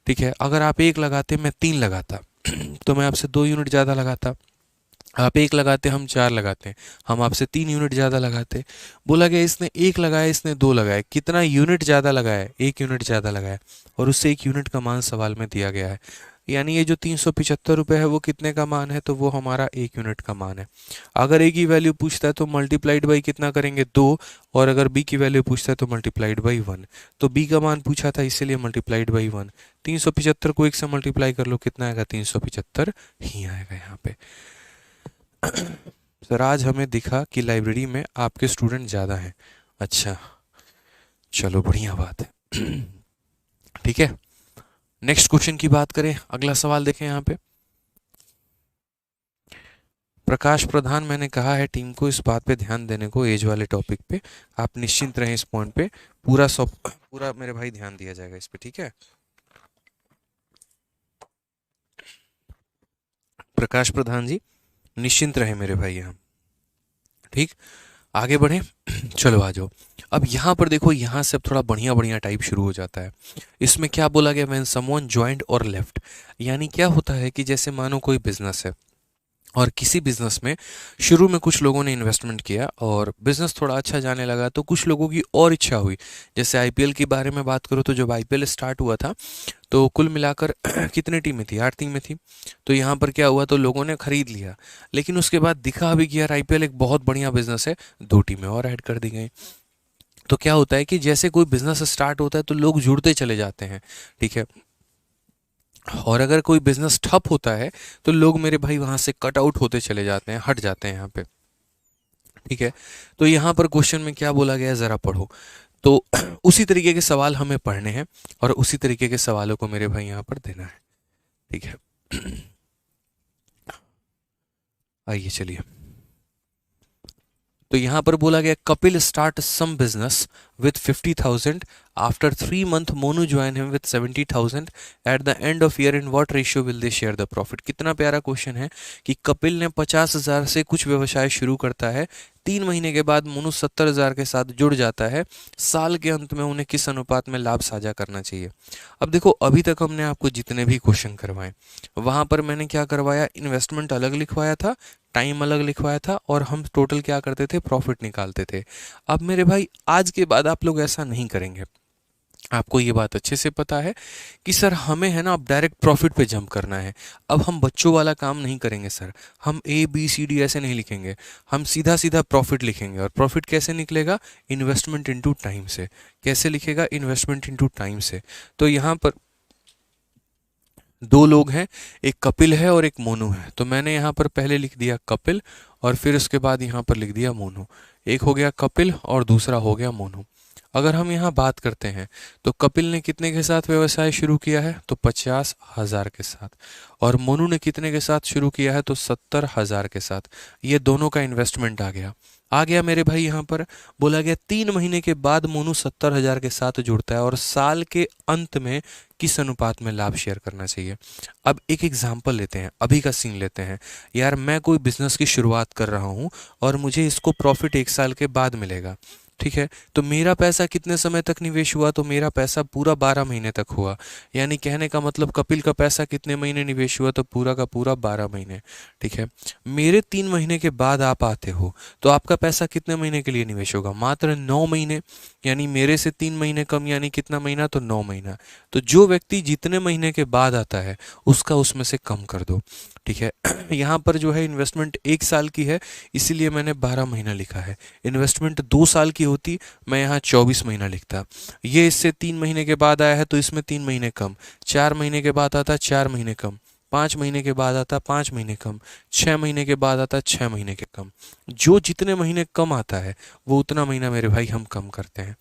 ठीक है। अगर आप 1 लगाते मैं 3 लगाता तो मैं आपसे 2 यूनिट ज़्यादा लगाता। आप 1 लगाते हम 4 लगाते, हम आपसे 3 यूनिट ज़्यादा लगाते। बोला गया इसने 1 लगाया, इसने 2 लगाया, कितना यूनिट ज़्यादा लगाया? 1 यूनिट ज़्यादा लगाया, और उससे 1 यूनिट का मान सवाल में दिया गया है। यानी ये जो 375 रुपये है वो कितने का मान है? तो वो हमारा 1 यूनिट का मान है। अगर ए की वैल्यू पूछता है तो मल्टीप्लाइड बाई कितना करेंगे? 2, और अगर बी की वैल्यू पूछता है तो मल्टीप्लाइड बाई 1। तो बी का मान पूछा था इसीलिए मल्टीप्लाइड बाई 1। 375 को 1 से मल्टीप्लाई कर लो, कितना आएगा? 375 ही आएगा यहाँ पे। सर आज हमें दिखा कि लाइब्रेरी में आपके स्टूडेंट ज़्यादा हैं। अच्छा, चलो बढ़िया बात है। ठीक है, नेक्स्ट क्वेश्चन की बात करें, अगला सवाल देखें यहाँ पे। प्रकाश प्रधान, मैंने कहा है टीम को इस बात पे ध्यान देने को, एज वाले टॉपिक पे। आप निश्चिंत रहें, इस पॉइंट पे पूरा मेरे भाई ध्यान दिया जाएगा इस पे, ठीक है। प्रकाश प्रधान जी निश्चिंत रहे मेरे भाई यहाँ, ठीक। आगे बढ़े, चलो आ जाओ। अब यहाँ पर देखो, यहाँ से अब थोड़ा बढ़िया बढ़िया टाइप शुरू हो जाता है। इसमें क्या बोला गया? व्हेन समवन जॉइंड और लेफ्ट, यानी क्या होता है कि जैसे मानो कोई बिजनेस है और किसी बिजनेस में शुरू में कुछ लोगों ने इन्वेस्टमेंट किया और बिजनेस थोड़ा अच्छा जाने लगा तो कुछ लोगों की और इच्छा हुई। जैसे आईपीएल के बारे में बात करो तो जब आईपीएल स्टार्ट हुआ था तो कुल मिलाकर कितनी टीमें थी? 8 टीमें थी। तो यहाँ पर क्या हुआ, तो लोगों ने खरीद लिया, लेकिन उसके बाद दिखा अभी कि यार आईपीएल एक बहुत बढ़िया बिजनेस है, 2 टीमें और ऐड कर दी गई। तो क्या होता है कि जैसे कोई बिजनेस स्टार्ट होता है तो लोग जुड़ते चले जाते हैं, ठीक है। और अगर कोई बिजनेस ठप होता है तो लोग मेरे भाई वहां से कट आउट होते चले जाते हैं, हट जाते हैं यहाँ पे, ठीक है। तो यहाँ पर क्वेश्चन में क्या बोला गया है जरा पढ़ो। तो उसी तरीके के सवाल हमें पढ़ने हैं और उसी तरीके के सवालों को मेरे भाई यहाँ पर देना है, ठीक है। आइए चलिए, तो यहाँ पर बोला गया Kapil start some business with 50,000 after 3 month Monu join him with 70,000 at the end of year, in what ratio will they share the profit. कितना प्यारा क्वेश्चन है कि कपिल ने 50,000 से कुछ व्यवसाय शुरू करता है, 3 महीने के बाद मोनू 70,000 के साथ जुड़ जाता है, साल के अंत में उन्हें किस अनुपात में लाभ साझा करना चाहिए। अब देखो, अभी तक हमने आपको जितने भी क्वेश्चन करवाए वहां पर मैंने क्या करवाया? इन्वेस्टमेंट अलग लिखवाया था, टाइम अलग लिखवाया था, और हम टोटल क्या करते थे? प्रॉफिट निकालते थे। अब मेरे भाई आज के बाद आप लोग ऐसा नहीं करेंगे, आपको ये बात अच्छे से पता है कि सर हमें है ना अब डायरेक्ट प्रॉफिट पे जंप करना है। अब हम बच्चों वाला काम नहीं करेंगे सर, हम ABCD ऐसे नहीं लिखेंगे, हम सीधा सीधा प्रॉफिट लिखेंगे। और प्रॉफिट कैसे निकलेगा? इन्वेस्टमेंट इनटू टाइम से। कैसे लिखेगा? इन्वेस्टमेंट इनटू टाइम से। तो यहाँ पर 2 लोग हैं, एक कपिल है और एक मोनू है, तो मैंने यहाँ पर पहले लिख दिया कपिल और फिर उसके बाद यहाँ पर लिख दिया मोनू। एक हो गया कपिल और दूसरा हो गया मोनू। अगर हम यहाँ बात करते हैं तो कपिल ने कितने के साथ व्यवसाय शुरू किया है, तो 50,000 के साथ। और मोनू ने कितने के साथ शुरू किया है, तो 70,000 के साथ। ये दोनों का इन्वेस्टमेंट आ गया मेरे भाई। यहाँ पर बोला गया 3 महीने के बाद मोनू 70,000 के साथ जुड़ता है और साल के अंत में किस अनुपात में लाभ शेयर करना चाहिए। अब एक एग्जाम्पल लेते हैं, अभी का सीन लेते हैं। यार मैं कोई बिजनेस की शुरुआत कर रहा हूँ और मुझे इसको प्रॉफिट 1 साल के बाद मिलेगा, ठीक है। तो मेरा पैसा कितने समय तक निवेश हुआ, तो मेरा पैसा पूरा 12 महीने तक हुआ। यानी कहने का मतलब कपिल का पैसा कितने महीने निवेश हुआ, तो पूरा का पूरा 12 महीने, ठीक है। मेरे 3 महीने के बाद आप आते हो तो आपका पैसा कितने महीने के लिए निवेश होगा, मात्र 9 महीने। यानी मेरे से 3 महीने कम, यानी कितना महीना, तो 9 महीना। तो जो व्यक्ति जितने महीने के बाद आता है उसका उसमें से कम कर दो, ठीक है। यहाँ पर जो है इन्वेस्टमेंट 1 साल की है, इसीलिए मैंने 12 महीना लिखा है। इन्वेस्टमेंट 2 साल की होती, मैं यहाँ 24 महीना लिखता। ये इससे 3 महीने के बाद आया है तो इसमें 3 महीने कम। 4 महीने के बाद आता 4 महीने कम। 5 महीने के बाद आता 5 महीने कम। 6 महीने के बाद आता 6 महीने के कम। जो जितने महीने कम आता है वो उतना महीना मेरे भाई हम कम करते हैं।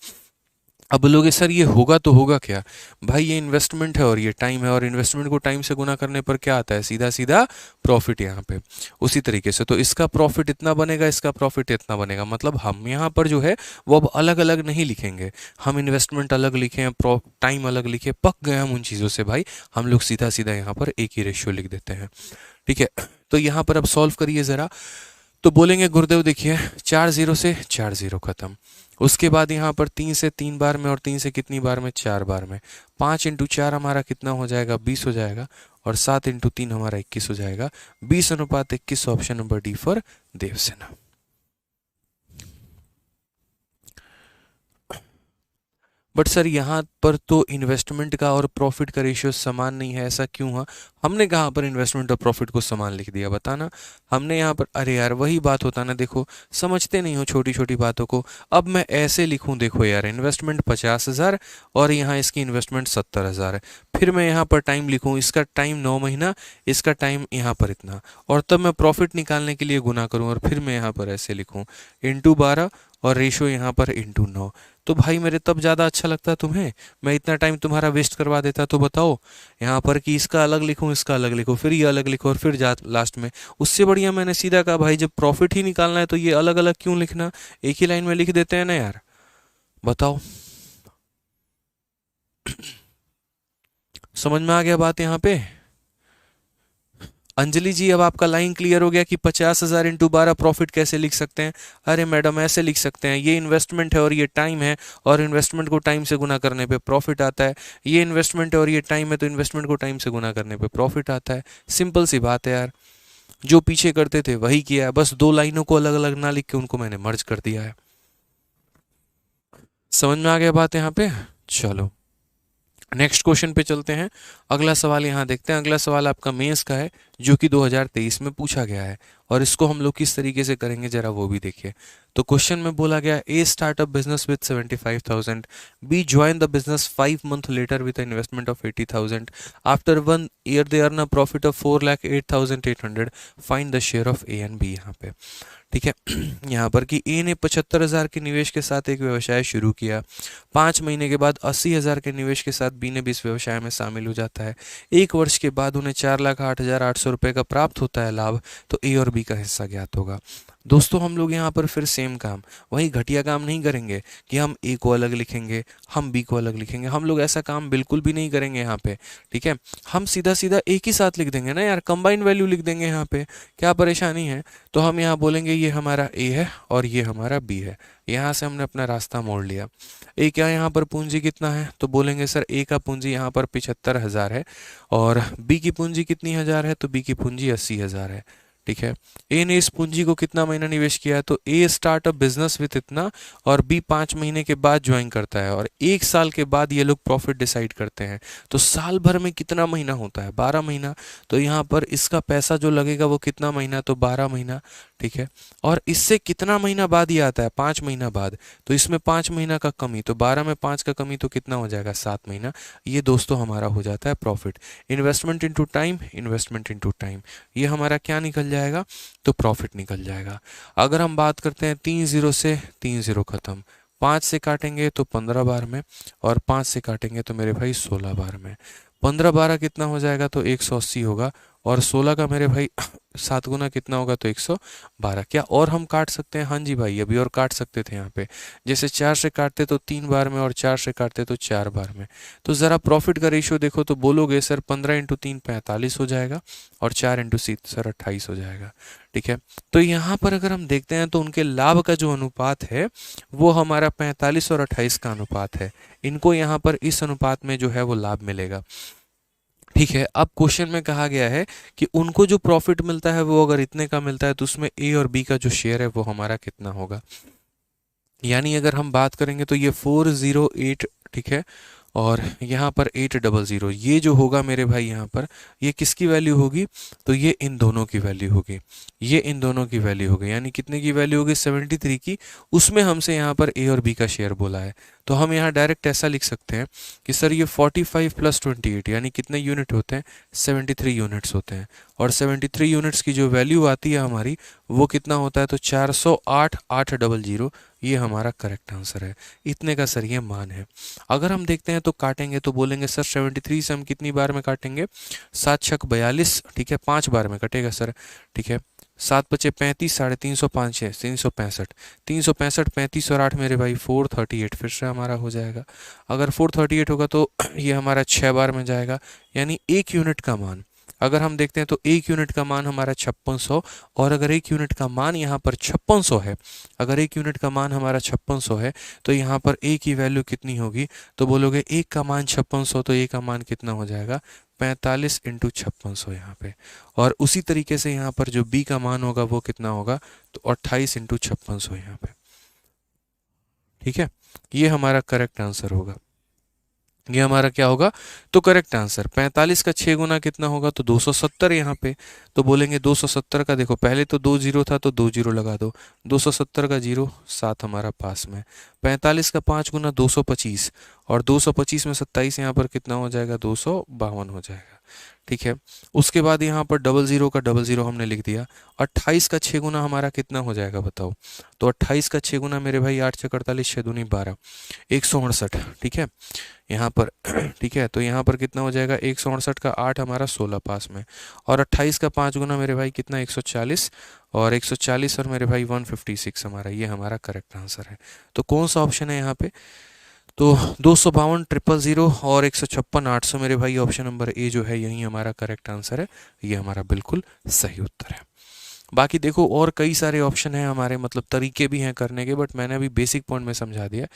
अब बोलोगे सर ये होगा तो होगा क्या, भाई ये इन्वेस्टमेंट है और ये टाइम है, और इन्वेस्टमेंट को टाइम से गुना करने पर क्या आता है, सीधा सीधा प्रॉफिट यहाँ पे। उसी तरीके से तो इसका प्रॉफिट इतना बनेगा, इसका प्रॉफिट इतना बनेगा। मतलब हम यहाँ पर जो है वो अब अलग अलग नहीं लिखेंगे। हम इन्वेस्टमेंट अलग लिखें, टाइम अलग लिखे, पक गए हम उन चीज़ों से भाई। हम लोग सीधा सीधा यहाँ पर एक ही रेशियो लिख देते हैं, ठीक है। तो यहाँ पर अब सॉल्व करिए ज़रा। तो बोलेंगे गुरुदेव देखिए 4 0 से 4 0 खत्म। उसके बाद यहाँ पर 3 से 3 बार में, और 3 से कितनी बार में, 4 बार में। 5 × 4 हमारा कितना हो जाएगा, 20 हो जाएगा। और 7 × 3 हमारा 21 हो जाएगा। 20:21, option number D for Devasena. But sir यहाँ पर तो इन्वेस्टमेंट का और प्रॉफिट का रेशियो समान नहीं है, ऐसा क्यों हुआ। हमने कहाँ पर इन्वेस्टमेंट और प्रॉफिट को समान लिख दिया, बताना। हमने यहाँ पर, अरे यार वही बात होता ना, देखो समझते नहीं हो छोटी छोटी बातों को। अब मैं ऐसे लिखूँ, देखो यार इन्वेस्टमेंट 50,000 और यहाँ इसकी इन्वेस्टमेंट 70,000 है। फिर मैं यहाँ पर टाइम लिखूँ, इसका टाइम 9 महीना, इसका टाइम यहाँ पर इतना। और तब मैं प्रॉफिट निकालने के लिए गुना करूँ, और फिर मैं यहाँ पर ऐसे लिखूँ ×12, और रेशियो यहाँ पर ×9। तो भाई मेरे तब ज़्यादा अच्छा लगता है तुम्हें, मैं इतना टाइम तुम्हारा वेस्ट करवा देता। तो बताओ यहाँ पर कि इसका अलग लिखूँ, इसका अलग लिखो, फिर ये अलग लिखो, और फिर जा लास्ट में। उससे बढ़िया मैंने सीधा कहा भाई जब प्रॉफिट ही निकालना है तो ये अलग अलग क्यों लिखना, एक ही लाइन में लिख देते हैं ना यार, बताओ। समझ में आ गया बात यहाँ पे। अंजलि जी अब आपका लाइन क्लियर हो गया कि 50,000 × 12 प्रॉफिट कैसे लिख सकते हैं। अरे मैडम ऐसे लिख सकते हैं, ये इन्वेस्टमेंट है और ये टाइम है, और इन्वेस्टमेंट को टाइम से गुना करने पे प्रॉफिट आता है। ये इन्वेस्टमेंट है और ये टाइम है, तो इन्वेस्टमेंट को टाइम से गुना करने पे प्रॉफिट आता है। सिंपल सी बात है यार, जो पीछे करते थे वही किया है, बस 2 लाइनों को अलग अलग ना लिख के उनको मैंने मर्ज कर दिया है। समझ में आ गया बात यहाँ पे। चलो नेक्स्ट क्वेश्चन पे चलते हैं। अगला सवाल यहाँ देखते हैं। अगला सवाल आपका मेंस का है, जो कि 2023 में पूछा गया है, और इसको हम लोग किस तरीके से करेंगे जरा वो भी देखिए। तो क्वेश्चन में बोला गया A startup business with 75,000, B join the business 5 months later with investment of 80,000, after 1 year they earn a profit of 4,08,800, find the share of A and B. यहाँ पे ठीक है। यहाँ पर कि ए ने 75,000 के निवेश के साथ एक व्यवसाय शुरू किया। 5 महीने के बाद 80,000 के निवेश के साथ बी ने भी इस व्यवसाय में शामिल हो जाता है। 1 वर्ष के बाद उन्हें 4,08,800 रुपये का प्राप्त होता है लाभ। तो ए और बी का हिस्सा ज्ञात होगा। दोस्तों हम लोग यहाँ पर फिर सेम काम, वही घटिया काम नहीं करेंगे कि हम ए को अलग लिखेंगे, हम बी को अलग लिखेंगे। हम लोग ऐसा काम बिल्कुल भी नहीं करेंगे यहाँ पे, ठीक है। हम सीधा सीधा एक ही साथ लिख देंगे ना यार, कंबाइंड वैल्यू लिख देंगे यहाँ पे, क्या परेशानी है। तो हम यहाँ बोलेंगे ये हमारा ए है और ये हमारा बी है। यहाँ से हमने अपना रास्ता मोड़ लिया। ए क्या यहाँ पर पूंजी कितना है, तो बोलेंगे सर ए का पूंजी यहाँ पर 75,000 है, और बी की पूंजी कितनी हज़ार है, तो बी की पूंजी 80,000 है, ठीक है। ए ने इस पूंजी को कितना महीना निवेश किया, तो ए स्टार्ट अ बिजनेस विथ इतना, और बी 5 महीने के बाद ज्वाइन करता है, और 1 साल के बाद ये लोग प्रॉफिट डिसाइड करते हैं। तो साल भर में कितना महीना होता है, 12 महीना। तो यहाँ पर इसका पैसा जो लगेगा वो कितना महीना, तो 12 महीना, ठीक है। और इससे कितना महीना बाद ये आता है, 5 महीना बाद। तो इसमें 5 महीना का कमी, तो 12 में 5 का कमी तो कितना हो जाएगा, 7 महीना। ये दोस्तों हमारा हो जाता है profit. Investment into time, investment into time, ये हमारा क्या निकल जाएगा, तो प्रॉफिट निकल जाएगा। अगर हम बात करते हैं 3 0 से 3 0 खत्म, 5 से काटेंगे तो 15 बार में, और 5 से काटेंगे तो मेरे भाई 16 बार में। 15 12 कितना हो जाएगा, तो 180 होगा, और 16 का मेरे भाई 7 गुना कितना होगा, तो 112। क्या और हम काट सकते हैं? हाँ जी भाई, अभी और काट सकते थे यहाँ पे। जैसे 4 से काटते तो 3 बार में, और 4 से काटते तो 4 बार में। तो ज़रा प्रॉफिट का रेशियो देखो तो बोलोगे सर 15 इंटू 3 45 हो जाएगा, और 4 इंटू सर 28 हो जाएगा। ठीक है, तो यहाँ पर अगर हम देखते हैं तो उनके लाभ का जो अनुपात है वो हमारा 45 और 28 का अनुपात है। इनको यहाँ पर इस अनुपात में जो है वो लाभ मिलेगा। ठीक है, अब क्वेश्चन में कहा गया है कि उनको जो प्रॉफिट मिलता है वो अगर इतने का मिलता है तो उसमें ए और बी का जो शेयर है वो हमारा कितना होगा। यानी अगर हम बात करेंगे तो ये 408, ठीक है, और यहाँ पर 800, ये जो होगा मेरे भाई यहाँ पर ये किसकी वैल्यू होगी, तो ये इन दोनों की वैल्यू होगी, ये इन दोनों की वैल्यू होगी। यानी कितने की वैल्यू होगी, 73 की। उसमें हमसे यहाँ पर ए और बी का शेयर बोला है, तो हम यहाँ डायरेक्ट ऐसा लिख सकते हैं कि सर ये 45 प्लस 28 यानी कितने यूनिट होते हैं, 73 यूनिट्स होते हैं। और 73 यूनिट्स की जो वैल्यू आती है हमारी वो कितना होता है, तो 408,800, ये हमारा करेक्ट आंसर है। इतने का सर ये मान है। अगर हम देखते हैं तो काटेंगे तो बोलेंगे सर 73 से हम कितनी बार में काटेंगे, 7 छक 42, ठीक है, 5 बार में कटेगा सर। ठीक है, 7 बचे 35, 350, 5 है 365, 365 35 और 8 मेरे भाई 438, फिर से हमारा हो जाएगा। अगर 438 होगा तो ये हमारा 6 बार में जाएगा। यानी 1 यूनिट का मान अगर हम देखते हैं तो 1 यूनिट का मान हमारा 5600, और अगर 1 यूनिट का मान यहाँ पर 5600 है, अगर 1 यूनिट का मान हमारा 5600 है तो यहाँ पर ए की वैल्यू कितनी होगी, तो बोलोगे 1 का मान 5600, तो ए का मान कितना हो जाएगा, 45 इंटू 5600 यहाँ पे। और उसी तरीके से यहाँ पर जो बी का मान होगा वो कितना होगा, तो 28 इंटू 5600 यहाँ पे। ठीक है, ये हमारा करेक्ट आंसर होगा। ये हमारा क्या होगा, तो करेक्ट आंसर 45 का 6 गुना कितना होगा, तो 270 यहाँ पे। तो बोलेंगे 270 का, देखो पहले तो 2 जीरो था तो 2 जीरो लगा दो, 270 का 0 7 हमारा पास में। 45 का 5 गुना 225, और 225 में 27 यहाँ पर कितना हो जाएगा, 252 हो जाएगा। ठीक है, उसके बाद यहाँ पर 00 का 00 हमने लिख दिया। 28 का 6 गुना हमारा कितना हो जाएगा बताओ, तो 28 का 6 गुना मेरे भाई 8 6 48, 6 दूनी 12, 168। ठीक है, यहाँ पर ठीक है, तो यहाँ पर कितना हो जाएगा, 168 का 8 हमारा 16 पास में, और 28 का 5 गुना मेरे भाई कितना, 140, और 140 और मेरे भाई 156 हमारा, ये हमारा करेक्ट आंसर है। तो कौन सा ऑप्शन है यहाँ पे, तो 252 000 और 156 800 मेरे भाई, ऑप्शन नंबर ए जो है यही हमारा करेक्ट आंसर है। ये हमारा बिल्कुल सही उत्तर है। बाकी देखो और कई सारे ऑप्शन हैं हमारे, मतलब तरीके भी हैं करने के, बट मैंने अभी बेसिक पॉइंट में समझा दिया।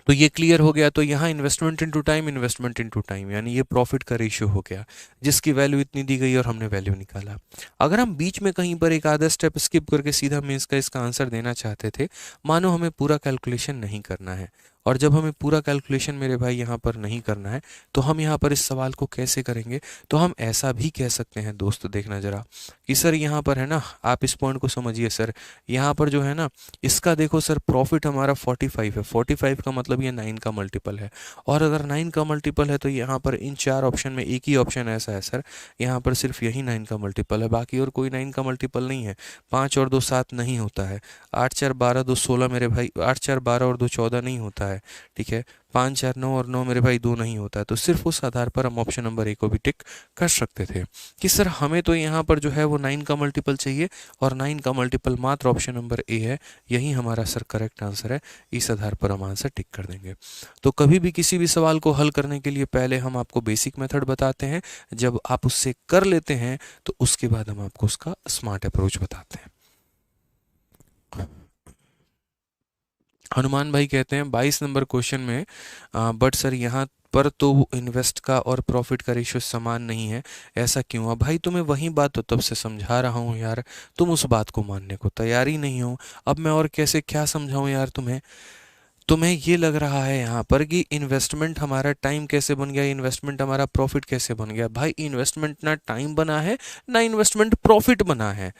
तो ये क्लियर हो गया। तो यहाँ investment into time, investment into time, यानी ये प्रॉफिट का रेशियो हो गया, जिसकी वैल्यू इतनी दी गई और हमने वैल्यू निकाला। अगर हम बीच में कहीं पर एक आधा स्टेप स्किप करके सीधा मीन्स का इसका आंसर देना चाहते थे, मानो हमें पूरा कैलकुलेशन नहीं करना है, और जब हमें पूरा कैलकुलेशन मेरे भाई यहाँ पर नहीं करना है तो हम यहाँ पर इस सवाल को कैसे करेंगे, तो हम ऐसा भी कह सकते हैं दोस्त, देखना जरा कि सर यहाँ पर है ना, आप इस पॉइंट को समझिए सर, यहाँ पर जो है ना इसका देखो सर, प्रॉफिट हमारा 45 है, 45 का मतलब ये 9 का मल्टीपल है, और अगर 9 का मल्टीपल है तो यहाँ पर इन 4 ऑप्शन में एक ही ऑप्शन ऐसा है सर, यहाँ पर सिर्फ यही 9 का मल्टीपल है, बाकी और कोई 9 का मल्टीपल नहीं है। 5 और 2 7 नहीं होता है, 8 4 12 2 16 मेरे भाई, 8 4 12 और 2 14 नहीं होता है। ठीक है, 5 4 9 और 9 मेरे भाई 2 नहीं होता है। तो सिर्फ उस आधार पर हम ऑप्शन नंबर ए को भी टिक कर सकते थे कि सर हमें तो यहाँ पर जो है वो 9 का मल्टीपल चाहिए, और 9 का मल्टीपल मात्र ऑप्शन नंबर ए है, यही हमारा सर करेक्ट आंसर है। इस आधार पर हम आंसर टिक कर देंगे। तो कभी भी किसी भी सवाल को हल करने के लिए पहले हम आपको बेसिक मेथड बताते हैं, जब आप उससे कर लेते हैं तो उसके बाद हम आपको उसका स्मार्ट अप्रोच बताते हैं। हनुमान भाई कहते हैं 22 नंबर क्वेश्चन में, बट सर यहाँ पर तो इन्वेस्ट का और प्रॉफिट का रेशियो समान नहीं है, ऐसा क्यों है भाई? तुम्हें वही बात तो तब से समझा रहा हूँ यार, तुम उस बात को मानने को तैयार ही नहीं हो। अब मैं और कैसे क्या समझाऊं यार तुम्हें? तुम्हें ये लग रहा है यहाँ पर कि इन्वेस्टमेंट हमारा टाइम कैसे बन गया, इन्वेस्टमेंट हमारा प्रॉफिट कैसे बन गया। भाई इन्वेस्टमेंट ना टाइम बना है, ना इन्वेस्टमेंट प्रॉफिट बना है।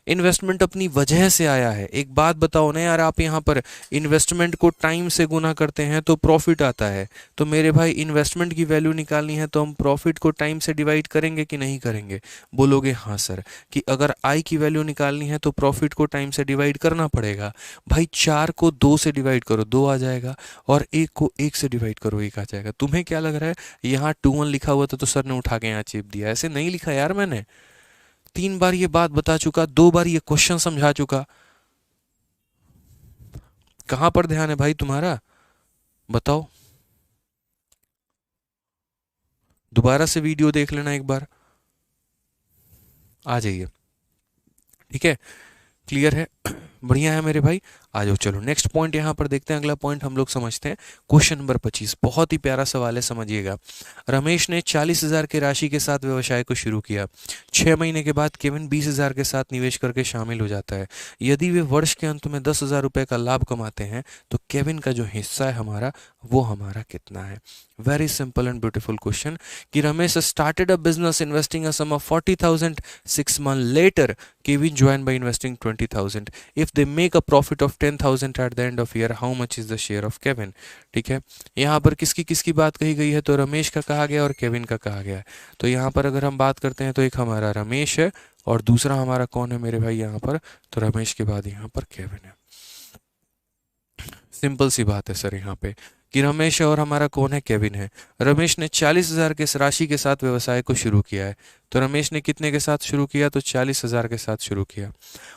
इन्वेस्टमेंट अपनी वजह से आया है। एक बात बताओ ना यार, आप यहाँ पर इन्वेस्टमेंट को टाइम से गुना करते हैं तो प्रॉफिट आता है। तो मेरे भाई इन्वेस्टमेंट की वैल्यू निकालनी है तो हम प्रॉफिट को टाइम से डिवाइड करेंगे कि नहीं करेंगे? बोलोगे हाँ सर, कि अगर आई की वैल्यू निकालनी है तो प्रॉफिट को टाइम से डिवाइड करना पड़ेगा। भाई 4 को 2 से डिवाइड करो 2 आ जाएगा, और 1 को 1 से डिवाइड करो 1 आ जाएगा। तुम्हें क्या लग रहा है यहाँ 2 1 लिखा हुआ था तो सर ने उठा के यहाँ चिप दिया? ऐसे नहीं लिखा यार, मैंने 3 बार ये बात बता चुका, 2 बार ये क्वेश्चन समझा चुका। कहां पर ध्यान है भाई तुम्हारा, बताओ? दोबारा से वीडियो देख लेना एक बार, आ जाइए। ठीक है, क्लियर है? बढ़िया है मेरे भाई, आ जाओ। चलो नेक्स्ट पॉइंट यहाँ पर देखते हैं। अगला पॉइंट हम लोग समझते हैं। क्वेश्चन नंबर 25, बहुत ही प्यारा सवाल है, समझिएगा। रमेश ने 40,000 की राशि के साथ व्यवसाय को शुरू किया। 6 महीने के बाद केविन 20,000 के साथ निवेश करके शामिल हो जाता है। यदि वे वर्ष के अंत में 10,000 रुपये का लाभ कमाते हैं तो केविन का जो हिस्सा है हमारा, वो हमारा कितना है? Very simple and beautiful question कि Ramesh started a business investing a sum of 40,000। 6 months later Kevin joined by investing 20,000. If they make a profit of 10,000 at the end of year, how much is the share of Kevin? ठीक है, यहाँ पर किसकी किसकी बात कही गई है? तो रमेश का कहा गया और केविन का कहा गया है। तो यहाँ पर अगर हम बात करते हैं तो एक हमारा रमेश है और दूसरा हमारा कौन है मेरे भाई यहाँ पर? तो रमेश के बाद यहाँ पर केविन है। सिंपल सी बात है सर यहाँ पे कि रमेश है और हमारा कौन है? केविन है। रमेश ने 40,000 के इस राशि के साथ व्यवसाय को शुरू किया है। तो रमेश ने कितने के साथ शुरू किया? तो 40,000 के साथ शुरू किया।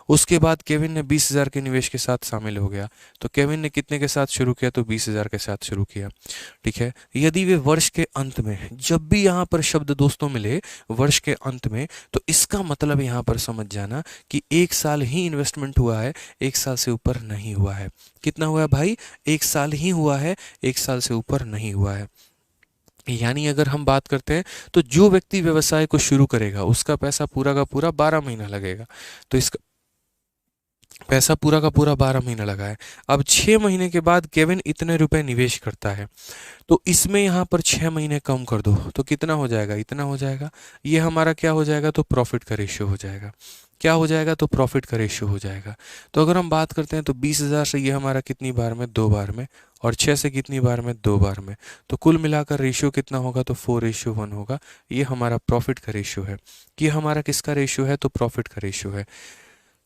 उसके बाद केविन ने 20,000 के निवेश के साथ शामिल हो गया। तो केविन ने कितने के साथ शुरू किया? तो 20,000 के साथ शुरू किया। ठीक है, यदि वे वर्ष के अंत में, जब भी यहाँ पर शब्द दोस्तों मिले वर्ष के अंत में, तो इसका मतलब यहाँ पर समझ जाना कि 1 साल ही इन्वेस्टमेंट हुआ है, 1 साल से ऊपर नहीं हुआ है। कितना हुआ है भाई? 1 साल ही हुआ है, 1 साल से ऊपर नहीं हुआ है। यानी अगर हम बात करते हैं तो जो व्यक्ति व्यवसाय को शुरू करेगा उसका पैसा पूरा का पूरा 12 महीना लगेगा। तो इसका पैसा पूरा का पूरा 12 महीना लगा है। अब 6 महीने के बाद केविन इतने रुपए निवेश करता है, तो इसमें यहाँ पर 6 महीने कम कर दो तो कितना हो जाएगा? इतना हो जाएगा। ये हमारा क्या हो जाएगा? तो प्रॉफिट का रेशियो हो जाएगा। क्या हो जाएगा? तो प्रॉफिट का रेशियो हो जाएगा। तो अगर हम बात करते हैं तो 20,000 से ये हमारा कितनी बार में? 2 बार में। और 6 से कितनी बार में? 2 बार में। तो कुल मिलाकर रेशियो कितना होगा? तो 4:1 होगा। ये हमारा प्रॉफिट का रेशियो है। कि हमारा किसका रेशियो है? तो प्रॉफिट का रेशियो है।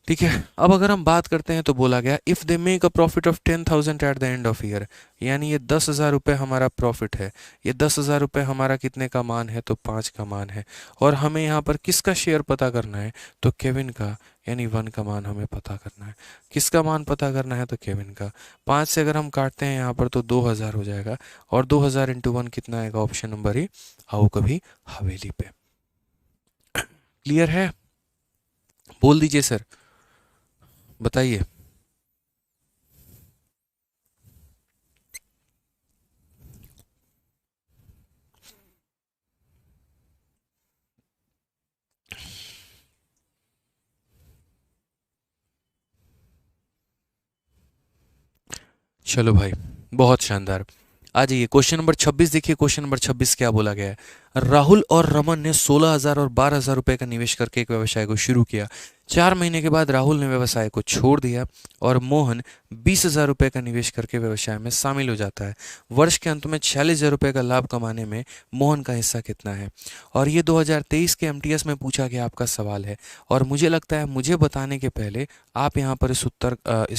ठीक है, अब अगर हम बात करते हैं तो बोला गया if they make a profit of 10,000 eight the end of year, यानी ये 10,000 रुपये हमारा प्रॉफिट है। ये 10,000 रुपये हमारा कितने का मान है? तो 5 का मान है। और हमें यहाँ पर किसका शेयर पता करना है? तो केविन का, यानी 1 का मान हमें पता करना है। किसका मान पता करना है? तो केविन का। 5 से अगर हम काटते हैं यहाँ पर तो 2,000 हो जाएगा, और 2,000 इंटू 1 कितना आएगा? ऑप्शन नंबर ही, आओ कभी हवेली पे। क्लियर है? बोल दीजिए सर, बताइए। चलो भाई, बहुत शानदार। आ जाइए क्वेश्चन नंबर 26 देखिए। क्वेश्चन नंबर 26 क्या बोला गया है? राहुल और रमन ने 16,000 और 12,000 रुपए का निवेश करके एक व्यवसाय को शुरू किया। 4 महीने के बाद राहुल ने व्यवसाय को छोड़ दिया और मोहन 20,000 रुपये का निवेश करके व्यवसाय में शामिल हो जाता है। वर्ष के अंत में 46,000 रुपये का लाभ कमाने में मोहन का हिस्सा कितना है? और ये 2023 के एमटीएस में पूछा गया आपका सवाल है। और मुझे लगता है मुझे बताने के पहले आप यहाँ पर इस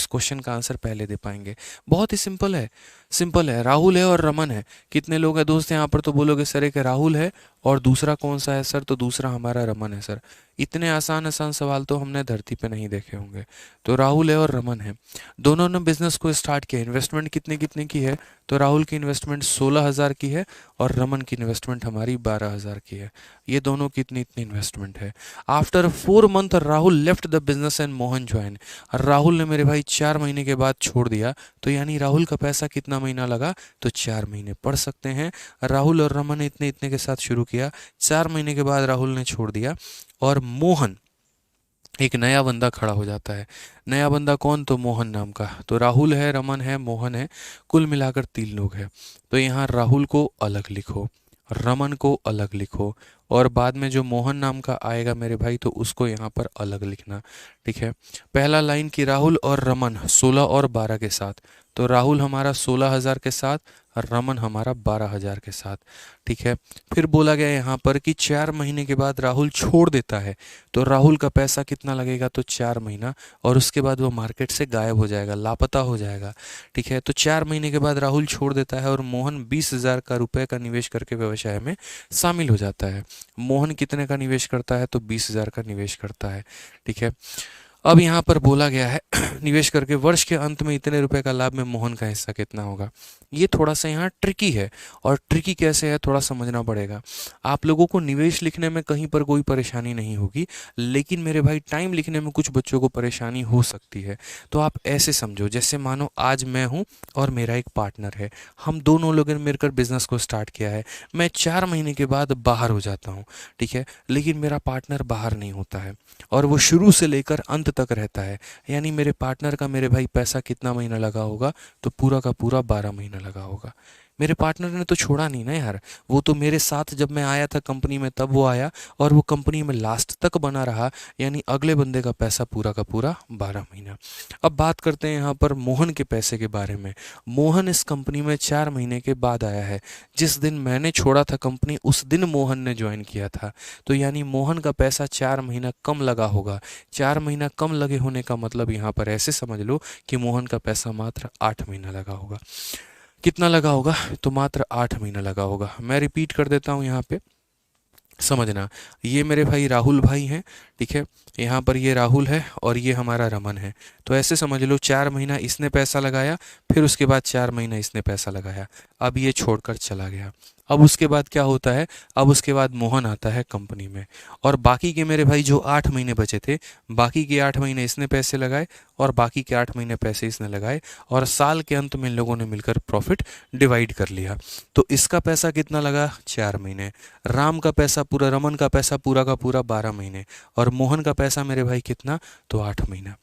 क्वेश्चन का आंसर पहले दे पाएंगे। बहुत ही सिंपल है, सिंपल है। राहुल है और रमन है। कितने लोग हैं दोस्त यहाँ पर? तो बोलोगे सर एक राहुल है और दूसरा कौन सा है सर? तो दूसरा हमारा रमन है सर। इतने आसान आसान सवाल तो हमने धरती पे नहीं देखे होंगे। तो राहुल है और रमन है, दोनों ने बिजनेस को स्टार्ट किया। इन्वेस्टमेंट कितने कितने की है? तो राहुल की इन्वेस्टमेंट 16,000 की है और रमन की इन्वेस्टमेंट हमारी 12,000 की है। ये दोनों की इतनी इतनी इन्वेस्टमेंट है। After 4 month Rahul left the business and Mohan join. Rahul ने मेरे भाई 4 महीने के बाद छोड़ दिया। तो यानी राहुल का पैसा कितना महीना लगा? तो 4 महीने। पढ़ सकते हैं, राहुल और रमन ने इतने इतने के साथ शुरू किया, 4 महीने के बाद राहुल ने छोड़ दिया और मोहन, एक नया बंदा खड़ा हो जाता है। नया बंदा कौन? तो मोहन नाम का। तो राहुल है, रमन है, मोहन है, कुल मिलाकर 3 लोग हैं। तो यहाँ राहुल को अलग लिखो, रमन को अलग लिखो और बाद में जो मोहन नाम का आएगा मेरे भाई तो उसको यहाँ पर अलग लिखना। ठीक है, पहला लाइन कि राहुल और रमन 16 और 12 के साथ, तो राहुल हमारा 16,000 के साथ और रमन हमारा 12,000 के साथ। ठीक है, फिर बोला गया यहाँ पर कि 4 महीने के बाद राहुल छोड़ देता है, तो राहुल का पैसा कितना लगेगा, तो 4 महीना, और उसके बाद वो मार्केट से गायब हो जाएगा, लापता हो जाएगा। ठीक है, तो 4 महीने के बाद राहुल छोड़ देता है और मोहन 20,000 का रुपए का निवेश करके व्यवसाय में शामिल हो जाता है। मोहन कितने का निवेश करता है, तो 20,000 का निवेश करता है। ठीक है, अब यहाँ पर बोला गया है निवेश करके वर्ष के अंत में इतने रुपए का लाभ में मोहन का हिस्सा कितना होगा। ये थोड़ा सा यहाँ ट्रिकी है, और ट्रिकी कैसे है थोड़ा समझना पड़ेगा। आप लोगों को निवेश लिखने में कहीं पर कोई परेशानी नहीं होगी, लेकिन मेरे भाई टाइम लिखने में कुछ बच्चों को परेशानी हो सकती है। तो आप ऐसे समझो, जैसे मानो आज मैं हूँ और मेरा एक पार्टनर है, हम दोनों लोगों ने मिलकर बिजनेस को स्टार्ट किया है। मैं 4 महीने के बाद बाहर हो जाता हूँ, ठीक है, लेकिन मेरा पार्टनर बाहर नहीं होता है और वो शुरू से लेकर अंत तक रहता है। यानी मेरे पार्टनर का मेरे भाई पैसा कितना महीना लगा होगा, तो पूरा का पूरा 12 महीना लगा होगा। मेरे पार्टनर ने तो छोड़ा नहीं ना यार, वो तो मेरे साथ जब मैं आया था कंपनी में तब वो आया और वो कंपनी में लास्ट तक बना रहा। यानी अगले बंदे का पैसा पूरा का पूरा 12 महीना। अब बात करते हैं यहाँ पर मोहन के पैसे के बारे में। मोहन इस कंपनी में 4 महीने के बाद आया है। जिस दिन मैंने छोड़ा था कंपनी उस दिन मोहन ने ज्वाइन किया था, तो यानी मोहन का पैसा 4 महीना कम लगा होगा। 4 महीना कम लगे होने का मतलब यहाँ पर ऐसे समझ लो कि मोहन का पैसा मात्र 8 महीना लगा होगा। कितना लगा होगा, तो मात्र 8 महीना लगा होगा। मैं रिपीट कर देता हूँ यहाँ पे, समझना। ये मेरे भाई राहुल भाई हैं, ठीक है, यहाँ पर ये राहुल है और ये हमारा रमन है। तो ऐसे समझ लो 4 महीना इसने पैसा लगाया, फिर उसके बाद 4 महीना इसने पैसा लगाया, अब ये छोड़कर चला गया। अब उसके बाद क्या होता है, अब उसके बाद मोहन आता है कंपनी में, और बाकी के मेरे भाई जो 8 महीने बचे थे, बाकी के 8 महीने इसने पैसे लगाए और बाकी के 8 महीने पैसे इसने लगाए, और साल के अंत में इन लोगों ने मिलकर प्रॉफिट डिवाइड कर लिया। तो इसका पैसा कितना लगा, 4 महीने। राम का पैसा पूरा, रमन का पैसा पूरा का पूरा 12 महीने, और मोहन का पैसा मेरे भाई कितना, तो 8 महीना।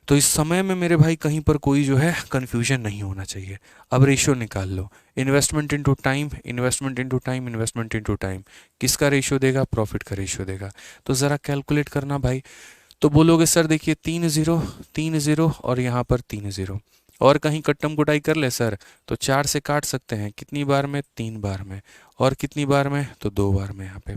तो इस समय में मेरे भाई कहीं पर कोई जो है कन्फ्यूजन नहीं होना चाहिए। अब रेशियो निकाल लो, investment into time, investment into time, investment into time, किसका रेशियो देगा, प्रॉफिट का रेशियो देगा। तो ज़रा कैलकुलेट करना भाई। तो बोलोगे सर देखिए 3 0 3 0 और यहाँ पर 3 0, और कहीं कट्टम कुटाई कर ले सर, तो 4 से काट सकते हैं, कितनी बार में, 3 बार में, और कितनी बार में, तो 2 बार में यहाँ पे।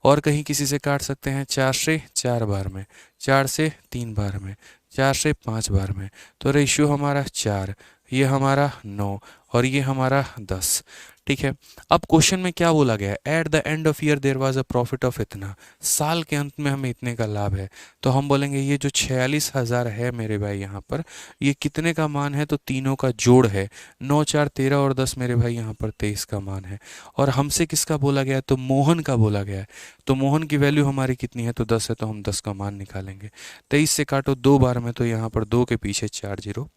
और कहीं किसी से काट सकते हैं 4 से 4 बार में, 4 से 3 बार में, 4 से 5 बार में। तो रेशियो हमारा 4, ये हमारा 9 और ये हमारा 10। ठीक है, अब क्वेश्चन में क्या बोला गया है, at the end of year there was a profit of इतना, साल के अंत में हमें इतने का लाभ है। तो हम बोलेंगे ये जो 46,000 है मेरे भाई यहाँ पर, ये कितने का मान है, तो तीनों का जोड़ है। 9 4 13 और 10 मेरे भाई यहाँ पर 23 का मान है। और हमसे किसका बोला गया है, तो मोहन का बोला गया है। तो मोहन की वैल्यू हमारी कितनी है, तो 10 है, तो हम 10 का मान निकालेंगे। 23 से काटो 2 बार में, तो यहाँ पर 2 के पीछे 4 0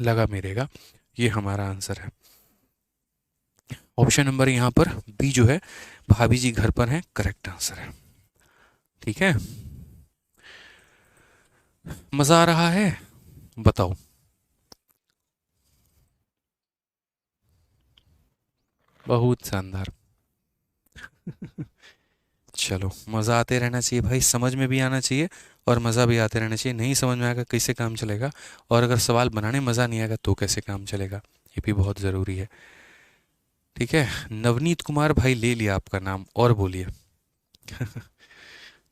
लगा मिलेगा। ये हमारा आंसर है। ऑप्शन नंबर यहाँ पर बी जो है, भाभी जी घर पर हैं, करेक्ट आंसर है। ठीक है, मजा आ रहा है, बताओ। बहुत शानदार। चलो, मज़ा आते रहना चाहिए भाई, समझ में भी आना चाहिए और मज़ा भी आते रहना चाहिए। नहीं समझ में आएगा कैसे काम चलेगा, और अगर सवाल बनाने मज़ा नहीं आएगा तो कैसे काम चलेगा, ये भी बहुत ज़रूरी है। ठीक है, नवनीत कुमार भाई ले लिया आपका नाम, और बोलिए।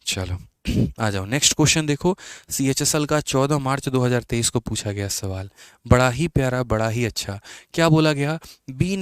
चलो आ जाओ, नेक्स्ट क्वेश्चन देखो। CHSL का 14 मार्च 2023 को पूछा गया सवाल, बड़ा ही प्यारा, बड़ा ही अच्छा। क्या बोला गया, पी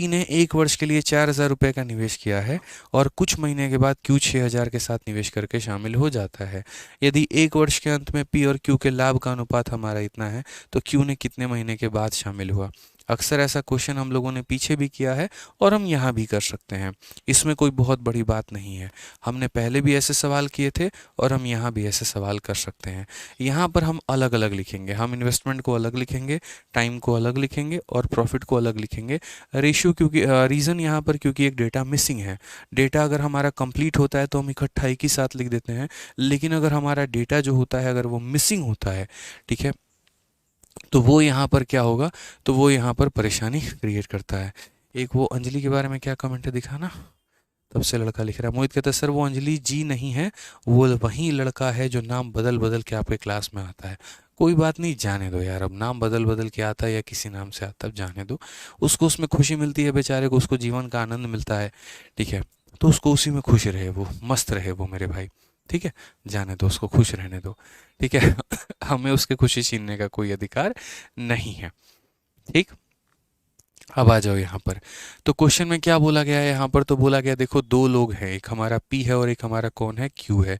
ने 1 वर्ष के लिए 4,000 रुपये का निवेश किया है और कुछ महीने के बाद क्यू 6,000 के साथ निवेश करके शामिल हो जाता है। यदि 1 वर्ष के अंत में पी और क्यू के लाभ का अनुपात हमारा इतना है, तो क्यू ने कितने महीने के बाद शामिल हुआ। अक्सर ऐसा क्वेश्चन हम लोगों ने पीछे भी किया है और हम यहाँ भी कर सकते हैं, इसमें कोई बहुत बड़ी बात नहीं है। हमने पहले भी ऐसे सवाल किए थे और हम यहाँ भी ऐसे सवाल कर सकते हैं। यहाँ पर हम अलग अलग लिखेंगे, हम इन्वेस्टमेंट को अलग लिखेंगे, टाइम को अलग लिखेंगे और प्रॉफिट को अलग लिखेंगे। रेशियो क्योंकि रीज़न यहाँ पर क्योंकि एक डेटा मिसिंग है। डेटा अगर हमारा कंप्लीट होता है तो हम इकट्ठा एक ही साथ लिख देते हैं, लेकिन अगर हमारा डेटा जो होता है अगर वो मिसिंग होता है, ठीक है, तो वो यहाँ पर क्या होगा, तो वो यहाँ पर परेशानी क्रिएट करता है। एक वो अंजलि के बारे में क्या कमेंट है दिखाना, तब से लड़का लिख रहा है। मोहित कहता है सर वो अंजलि जी नहीं है, वो वही लड़का है जो नाम बदल बदल के आपके क्लास में आता है। कोई बात नहीं, जाने दो यार, अब नाम बदल बदल के आता है या किसी नाम से आता है, अब जाने दो। उसको उसमें खुशी मिलती है बेचारे को, उसको जीवन का आनंद मिलता है, ठीक है, तो उसको उसी में खुश रहे, वो मस्त रहे वो मेरे भाई, ठीक है, जाने दो उसको, खुश रहने दो, ठीक है। हमें उसकी खुशी छीनने का कोई अधिकार नहीं है, ठीक। अब आ जाओ यहाँ पर। तो क्वेश्चन में क्या बोला गया है यहाँ पर, तो बोला गया देखो दो लोग हैं, एक हमारा पी है और एक हमारा कौन है, क्यू है।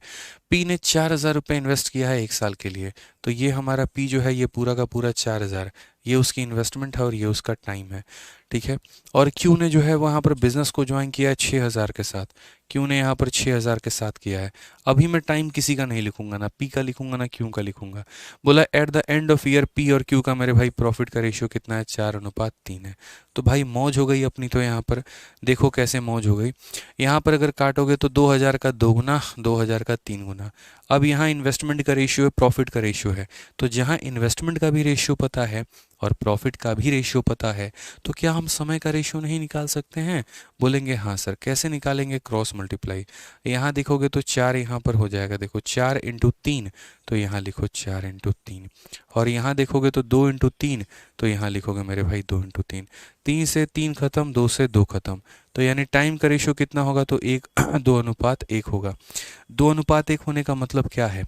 पी ने 4,000 रुपये इन्वेस्ट किया है 1 साल के लिए, तो ये हमारा पी जो है ये पूरा का पूरा 4,000, ये उसकी इन्वेस्टमेंट है और ये उसका टाइम है, ठीक है। और क्यू ने जो है वहाँ पर बिजनेस को ज्वाइन किया है 6,000 के साथ, क्यू ने यहाँ पर 6,000 के साथ किया है। अभी मैं टाइम किसी का नहीं लिखूंगा, ना पी का लिखूंगा ना क्यू का लिखूंगा। बोला eight the end of year P और क्यू का मेरे भाई प्रॉफिट का रेशियो कितना है, 4:3 है। तो भाई मौज हो गई अपनी, तो यहाँ पर देखो कैसे मौज हो गई। यहाँ पर अगर काटोगे तो 2,000 का 2 गुना, 2,000 का 3 गुना। अब यहाँ इन्वेस्टमेंट का रेशियो है, प्रॉफिट का रेशियो है, तो जहाँ इन्वेस्टमेंट का भी रेशियो पता है और प्रॉफिट का भी रेशियो पता है, तो क्या हम समय का रेशियो नहीं निकाल सकते हैं? बोलेंगे हाँ सर, कैसे निकालेंगे? Cross multiply. यहाँ देखोगे तो 4 यहाँ पर हो जाएगा, देखो 4 × 3, तो यहाँ लिखो 4 × 3। और यहाँ देखोगे तो 2 × 3, तो यहाँ लिखोगे मेरे भाई 2 × 3। 3 से 3 खत्म, 2 से 2 खत्म, तो यानी टाइम का रेशियो कितना होगा, तो 2:1 होगा। 2:1 होने का मतलब क्या है,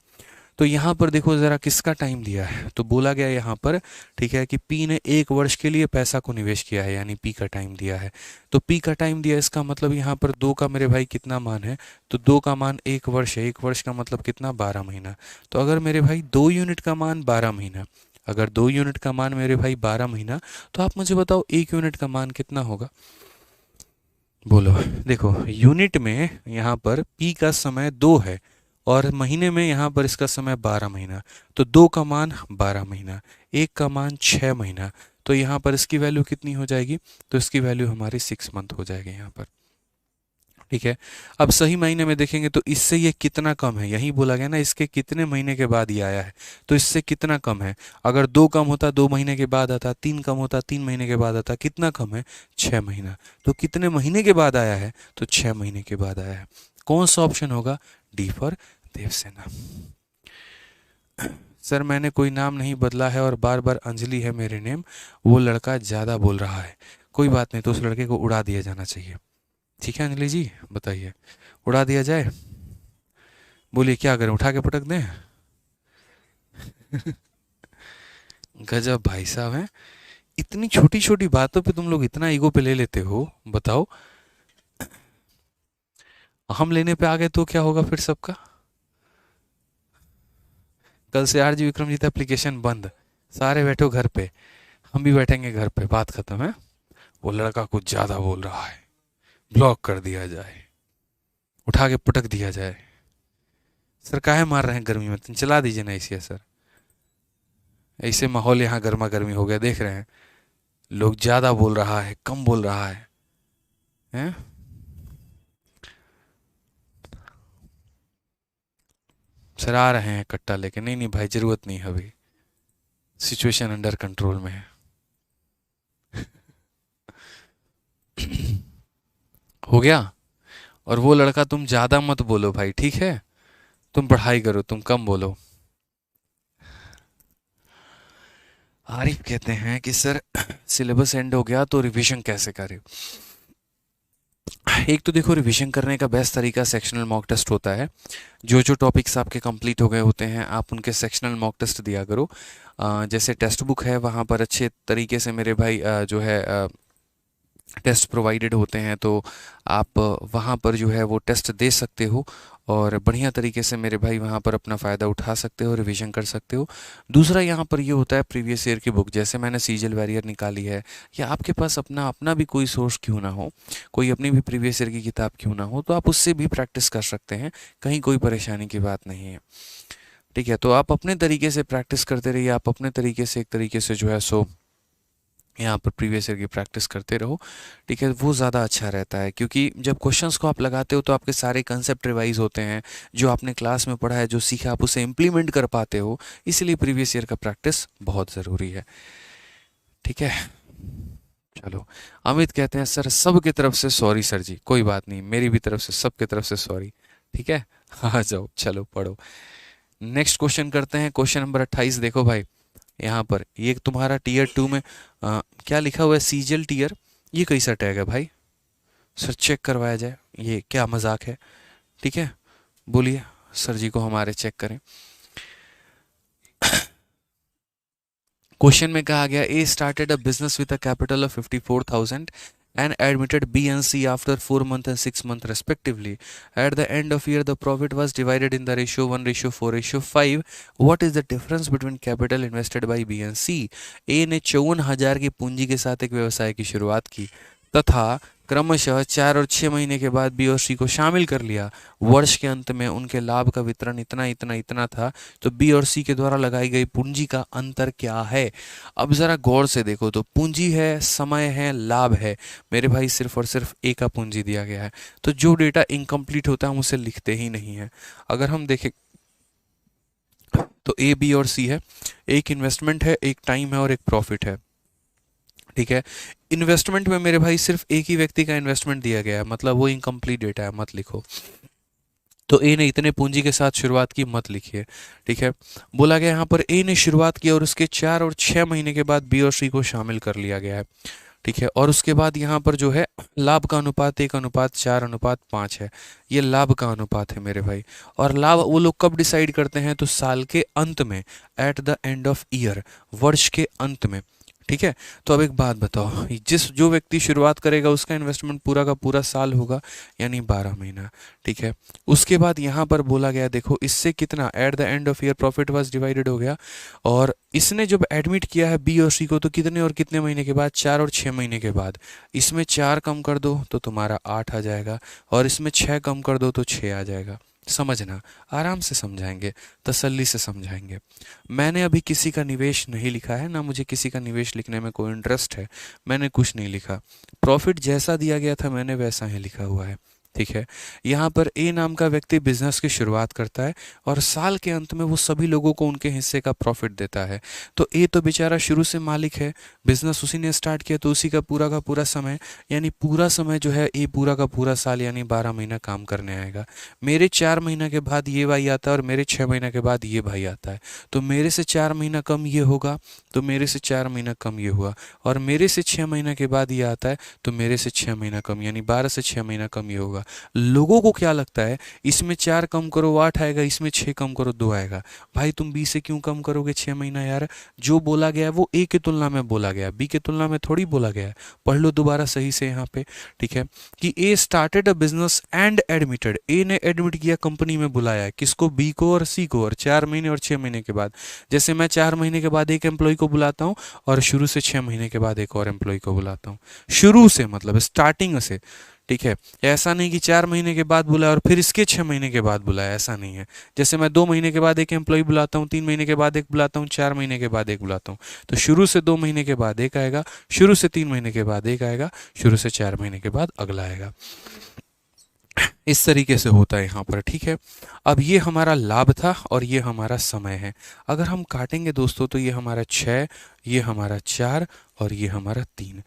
तो यहाँ पर देखो ज़रा किसका टाइम दिया है, तो बोला गया यहाँ पर, ठीक है, कि पी ने 1 वर्ष के लिए पैसा को निवेश किया है, यानी पी का टाइम दिया है। तो पी का टाइम दिया, इसका मतलब यहाँ पर 2 का मेरे भाई कितना मान है, तो 2 का मान 1 वर्ष है, 1 वर्ष का मतलब कितना, 12 महीना। तो अगर मेरे भाई 2 यूनिट का मान 12 महीना, अगर 2 यूनिट का मान मेरे भाई 12 महीना, तो आप मुझे बताओ 1 यूनिट का मान कितना होगा, बोलो। देखो यूनिट में यहाँ पर पी का समय 2 है और महीने में यहाँ पर इसका समय 12 महीना, तो 2 का मान 12 महीना, 1 का मान 6 महीना, तो यहाँ पर इसकी वैल्यू कितनी हो जाएगी, तो इसकी वैल्यू हमारी 6 मंथ हो जाएगी यहाँ पर, ठीक है। अब सही महीने में देखेंगे तो इससे ये कितना कम है, यही बोला गया ना, इसके कितने महीने के बाद ये आया है, तो इससे कितना कम है। अगर 2 कम होता 2 महीने के बाद आता, 3 कम होता 3 महीने के बाद आता, कितना कम है, 6 महीना। तो कितने महीने के बाद आया है, तो 6 महीने के बाद आया है। कौन सा ऑप्शन होगा, डी फॉर देवसेना। सर मैंने कोई नाम नहीं बदला है और बार बार अंजलि है मेरे नेम, वो लड़का ज़्यादा बोल रहा है। कोई बात नहीं, तो उस लड़के को उड़ा दिया जाना चाहिए, ठीक है अंजलि जी, बताइए, उड़ा दिया जाए? बोलिए क्या करें, उठा के पटक दें? गजब भाई साहब हैं, इतनी छोटी छोटी बातों पे तुम लोग इतना ईगो पे ले लेते हो, बताओ। हम लेने पे आ गए तो क्या होगा फिर सबका? कल से आरजी विक्रमजीत एप्लीकेशन बंद, सारे बैठो घर पे, हम भी बैठेंगे घर पे, बात खत्म है। वो लड़का कुछ ज्यादा बोल रहा है, ब्लॉक कर दिया जाए, उठा के पटक दिया जाए। सर काहे मार रहे हैं गर्मी में, तुम चला दीजिए ना ऐसे सर, ऐसे माहौल यहाँ गर्मा गर्मी हो गया, देख रहे हैं लोग ज्यादा बोल रहा है, कम बोल रहा है, हैं? सर आ रहे हैं कट्टा लेके, नहीं नहीं भाई जरूरत नहीं है अभी, सिचुएशन अंडर कंट्रोल में है। हो गया। और वो लड़का तुम ज्यादा मत बोलो भाई, ठीक है, तुम पढ़ाई करो, तुम कम बोलो। आरिफ कहते हैं कि सर सिलेबस एंड हो गया तो रिवीजन कैसे करें? एक तो देखो रिवीजन करने का बेस्ट तरीका सेक्शनल मॉक टेस्ट होता है। जो जो टॉपिक्स आपके कंप्लीट हो गए होते हैं आप उनके सेक्शनल मॉक टेस्ट दिया करो। जैसे टेक्स्ट बुक है वहाँ पर अच्छे तरीके से मेरे भाई जो है टेस्ट प्रोवाइडेड होते हैं, तो आप वहाँ पर जो है वो टेस्ट दे सकते हो और बढ़िया तरीके से मेरे भाई वहाँ पर अपना फ़ायदा उठा सकते हो, रिवीजन कर सकते हो। दूसरा यहाँ पर ये होता है प्रीवियस ईयर की बुक, जैसे मैंने सीजल वैरियर निकाली है, या आपके पास अपना अपना भी कोई सोर्स क्यों ना हो, कोई अपनी भी प्रीवियस ईयर की किताब क्यों ना हो, तो आप उससे भी प्रैक्टिस कर सकते हैं, कहीं कोई परेशानी की बात नहीं है, ठीक है। तो आप अपने तरीके से प्रैक्टिस करते रहिए, आप अपने तरीके से एक तरीके से जो है सो यहाँ पर प्रीवियस ईयर की प्रैक्टिस करते रहो, ठीक है, वो ज़्यादा अच्छा रहता है। क्योंकि जब क्वेश्चंस को आप लगाते हो तो आपके सारे कंसेप्ट रिवाइज होते हैं, जो आपने क्लास में पढ़ा है, जो सीखा, आप उसे इम्प्लीमेंट कर पाते हो, इसलिए प्रीवियस ईयर का प्रैक्टिस बहुत ज़रूरी है, ठीक है। चलो, अमित कहते हैं सर सबकी तरफ से सॉरी सर जी, कोई बात नहीं, मेरी भी तरफ से, सबकी तरफ से सॉरी। ठीक है, आ जाओ, चलो पढ़ो। नेक्स्ट क्वेश्चन करते हैं, क्वेश्चन नंबर 28। देखो भाई, यहाँ पर ये तुम्हारा टीयर 2 में क्या लिखा हुआ है, सीजल टीयर। ये कैसा टैग है भाई, सर चेक करवाया जाए, ये क्या मजाक है। ठीक है, बोलिए, सर जी को हमारे चेक करें। क्वेश्चन में कहा गया, A started a business with a capital of 54,000 and admitted B and C after 4 months and 6 months respectively. At the end of year, the profit was divided in the ratio 1:4:5. What is the difference between capital invested by B and C? A ने 54,000 की पूंजी के साथ एक व्यवसाय की शुरुआत की तथा क्रमशः 4 और 6 महीने के बाद बी और सी को शामिल कर लिया। वर्ष के अंत में उनके लाभ का वितरण इतना इतना इतना था। तो बी और सी के द्वारा लगाई गई पूंजी का अंतर क्या है? अब जरा गौर से देखो तो पूंजी है, समय है, लाभ है। मेरे भाई सिर्फ और सिर्फ ए का पूंजी दिया गया है, तो जो डेटा इनकम्प्लीट होता है हम उसे लिखते ही नहीं है। अगर हम देखें तो ए, बी और सी है, एक इन्वेस्टमेंट है, एक टाइम है और एक प्रॉफिट है। ठीक है, इन्वेस्टमेंट में मेरे भाई सिर्फ एक ही व्यक्ति का इन्वेस्टमेंट दिया गया है, मतलब वो इनकम्प्लीट डेटा है, मत लिखो। तो ए ने इतने पूंजी के साथ शुरुआत की, मत लिखिए। ठीक है, बोला गया यहाँ पर ए ने शुरुआत की और उसके 4 और 6 महीने के बाद बी और सी को शामिल कर लिया गया है। ठीक है, और उसके बाद यहाँ पर जो है लाभ का अनुपात 1:4:5 है। ये लाभ का अनुपात है मेरे भाई। और लाभ वो लोग कब डिसाइड करते हैं? तो साल के अंत में, eight the end of year, वर्ष के अंत में। ठीक है, तो अब एक बात बताओ, जो व्यक्ति शुरुआत करेगा उसका इन्वेस्टमेंट पूरा का पूरा साल होगा, यानी 12 महीना। ठीक है, उसके बाद यहाँ पर बोला गया, देखो इससे कितना, eight the end of year profit was divided हो गया। और इसने जब एडमिट किया है बी और सी को, तो कितने और कितने महीने के बाद? 4 और 6 महीने के बाद। इसमें 4 कम कर दो तो तुम्हारा 8 आ जाएगा, और इसमें 6 कम कर दो तो 6 आ जाएगा। समझना, आराम से समझाएंगे, तसल्ली से समझाएंगे। मैंने अभी किसी का निवेश नहीं लिखा है, ना मुझे किसी का निवेश लिखने में कोई इंटरेस्ट है। मैंने कुछ नहीं लिखा, प्रॉफिट जैसा दिया गया था मैंने वैसा ही लिखा हुआ है। ठीक है, यहाँ पर ए नाम का व्यक्ति बिजनेस की शुरुआत करता है और साल के अंत में वो सभी लोगों को उनके हिस्से का प्रॉफिट देता है। तो ए तो बेचारा शुरू से मालिक है, बिजनेस उसी ने स्टार्ट किया, तो उसी का पूरा समय, यानी पूरा समय जो है ए पूरा का पूरा साल यानी 12 महीना काम करने आएगा। मेरे 4 महीना के बाद ये भाई आता है और मेरे 6 महीना के बाद ये भाई आता है। तो मेरे से 4 महीना कम ये होगा, तो मेरे से 4 महीना कम ये हुआ, और मेरे से 6 महीना के बाद ये आता है, तो मेरे से 6 महीना कम, यानी 12 से 6 महीना कम ये होगा। लोगों को क्या लगता है, इसमें 4 कम करो 8 आएगा, इसमें 6 कम करो 2 आएगा। भाई तुम बी से क्यों कम करोगे 6 महीना यार? जो बोला गया है वो ए की तुलना में बोला गया, बी की तुलना में थोड़ी बोला गया है। पढ़ लो दोबारा सही से यहाँ पे। ठीक है, कि A started a business and admitted, A ने एडमिट किया, कंपनी में बुलाया है, किसको? बी को और सी को, और 4 महीने और 6 महीने के बाद। जैसे मैं 4 महीने के बाद एक एम्प्लॉय को बुलाता हूँ और शुरू से 6 महीने के बाद एक और एम्प्लॉय को बुलाता हूँ, शुरू से मतलब स्टार्टिंग से। ठीक है, ऐसा नहीं कि 4 महीने के बाद बुलाया और फिर इसके 6 महीने के बाद बुलाया, ऐसा नहीं है। जैसे मैं 2 महीने के बाद एक एम्प्लॉय बुलाता हूँ, 3 महीने के बाद एक बुलाता हूँ, 4 महीने के बाद एक बुलाता हूँ। तो शुरू से 2 महीने के बाद एक आएगा, शुरू से 3 महीने के बाद एक आएगा, शुरू से 4 महीने के बाद अगला आएगा। इस तरीके से होता है यहाँ पर। ठीक है, अब ये हमारा लाभ था और ये हमारा समय है। अगर हम काटेंगे दोस्तों तो ये हमारा 6, ये हमारा 4 और ये हमारा 3।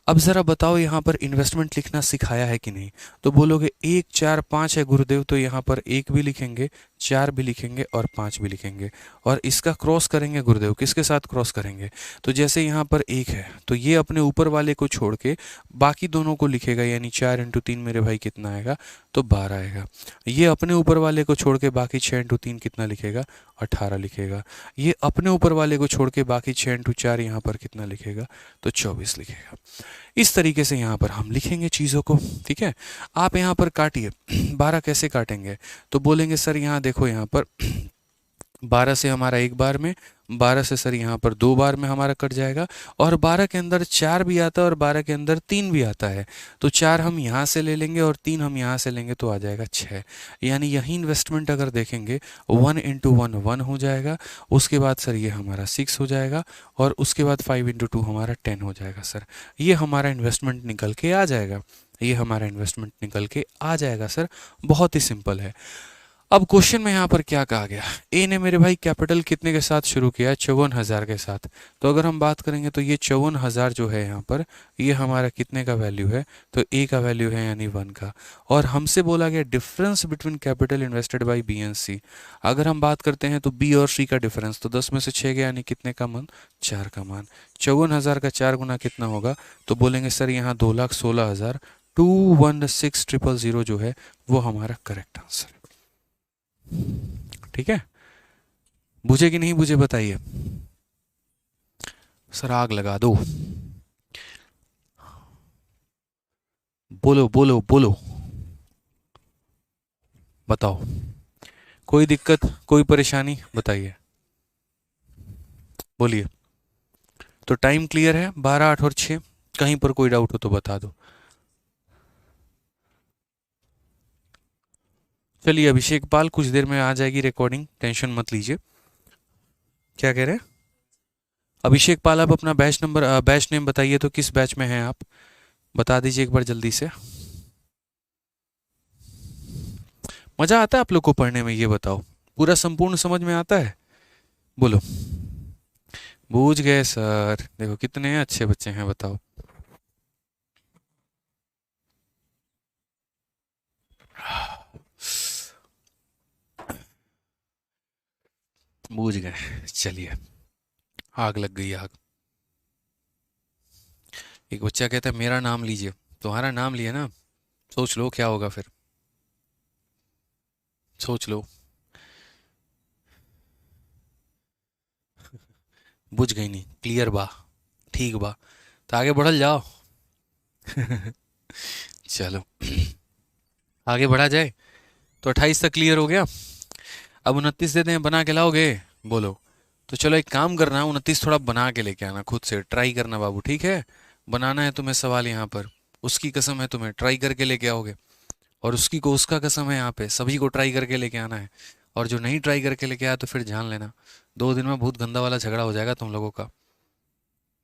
अब ज़रा बताओ यहाँ पर इन्वेस्टमेंट लिखना सिखाया है कि नहीं? तो बोलोगे 1 4 5 है गुरुदेव, तो यहाँ पर 1 भी लिखेंगे, 4 भी लिखेंगे और 5 भी लिखेंगे। और इसका क्रॉस करेंगे गुरुदेव, किसके साथ क्रॉस करेंगे? तो जैसे यहाँ पर 1 है तो ये अपने ऊपर वाले को छोड़ के बाकी दोनों को लिखेगा, यानी 4 × 3 मेरे भाई कितना आएगा? तो 12 आएगा। ये अपने ऊपर वाले को छोड़ के बाकी 6 × 3 कितना लिखेगा? 18 लिखेगा। ये अपने ऊपर वाले को छोड़ के बाकी 6 × 4 यहाँ पर कितना लिखेगा? तो 24 लिखेगा। इस तरीके से यहाँ पर हम लिखेंगे चीज़ों को। ठीक है, आप यहाँ पर काटिए। 12 कैसे काटेंगे? तो बोलेंगे सर यहाँ देखो, यहाँ पर 12 से हमारा एक बार में, 12 से सर यहाँ पर 2 बार में हमारा कट जाएगा, और 12 के अंदर 4 भी आता है और 12 के अंदर 3 भी आता है। तो 4 हम यहाँ से ले लेंगे और 3 हम यहाँ से लेंगे, तो आ जाएगा 6। यानी यही इन्वेस्टमेंट अगर देखेंगे 1 × 1 1 हो जाएगा, उसके बाद सर ये हमारा 6 हो जाएगा, और उसके बाद 5 × 2 हमारा 10 हो जाएगा। सर ये हमारा इन्वेस्टमेंट निकल के आ जाएगा, ये हमारा इन्वेस्टमेंट निकल के आ जाएगा सर। बहुत ही सिंपल है। अब क्वेश्चन में यहाँ पर क्या कहा गया, ए ने मेरे भाई कैपिटल कितने के साथ शुरू किया, 54,000 के साथ। तो अगर हम बात करेंगे तो ये 54,000 जो है यहाँ पर, ये हमारा कितने का वैल्यू है, तो ए का वैल्यू है यानी 1 का। और हमसे बोला गया difference between capital invested by B and C. अगर हम बात करते हैं तो बी और सी का डिफरेंस, तो 10 में से 6 गया यानी कितने का मान, 4 का मान। 54,000 का 4 गुना कितना होगा, तो बोलेंगे सर यहाँ 2,16,000, 216,000 जो है वो हमारा करेक्ट आंसर है। ठीक है, बुझे कि नहीं बुझे बताइए। सर आग लगा दो, बोलो बोलो बोलो, बताओ, कोई दिक्कत कोई परेशानी बताइए, बोलिए। तो टाइम क्लियर है, 12, 8 और 6, कहीं पर कोई डाउट हो तो बता दो। चलिए अभिषेक पाल, कुछ देर में आ जाएगी रिकॉर्डिंग, टेंशन मत लीजिए। क्या कह रहे हैं अभिषेक पाल, आप अपना बैच नंबर बैच नेम बताइए, तो किस बैच में हैं आप, बता दीजिए एक बार जल्दी से। मजा आता है आप लोग को पढ़ने में, ये बताओ, पूरा संपूर्ण समझ में आता है, बोलो। बूझ गए सर, देखो कितने अच्छे बच्चे हैं, बताओ। बूझ गए, चलिए, आग लग गई आग। एक बच्चा कहता है मेरा नाम लीजिए, तुम्हारा नाम लिया ना, सोच लो क्या होगा फिर, सोच लो। बुझ गई नहीं, क्लियर बा, ठीक बा, तो आगे बढ़ल जाओ। चलो आगे बढ़ा जाए। तो 28 तक क्लियर हो गया, अब 29 देते हैं, बना के लाओगे, बोलो। तो चलो एक काम करना, 29 थोड़ा बना के लेके आना, खुद से ट्राई करना बाबू, ठीक है। बनाना है तुम्हें सवाल यहाँ पर, उसकी कसम है तुम्हें ट्राई करके लेके आओगे, और उसकी को उसका कसम है, यहाँ पे सभी को ट्राई करके लेके आना है। और जो नहीं ट्राई करके लेके आया तो फिर जान लेना, 2 दिन में बहुत गंदा वाला झगड़ा हो जाएगा तुम लोगों का।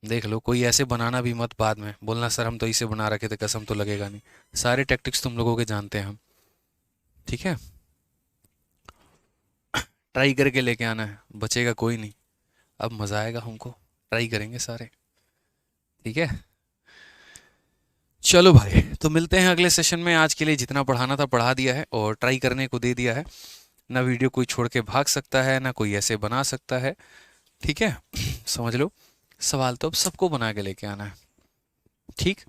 देख लो, कोई ऐसे बनाना भी मत बाद में बोलना सर हम तो इसे बना रखे थे, कसम तो लगेगा नहीं। सारे टैक्टिक्स तुम लोगों के जानते हैं हम, ठीक है। ट्राई करके लेके आना है, बचेगा कोई नहीं। अब मज़ा आएगा हमको, ट्राई करेंगे सारे, ठीक है। चलो भाई, तो मिलते हैं अगले सेशन में। आज के लिए जितना पढ़ाना था पढ़ा दिया है, और ट्राई करने को दे दिया है ना। वीडियो कोई छोड़ के भाग सकता है ना, कोई ऐसे बना सकता है, ठीक है। समझ लो, सवाल तो अब सबको बना के लेके आना है, ठीक।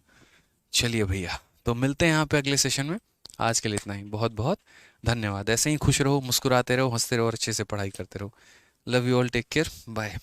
चलिए भैया, तो मिलते हैं यहाँ पे अगले सेशन में। आज के लिए इतना ही, बहुत बहुत धन्यवाद। ऐसे ही खुश रहो, मुस्कुराते रहो, हंसते रहो और अच्छे से पढ़ाई करते रहो। Love you all, take care, bye.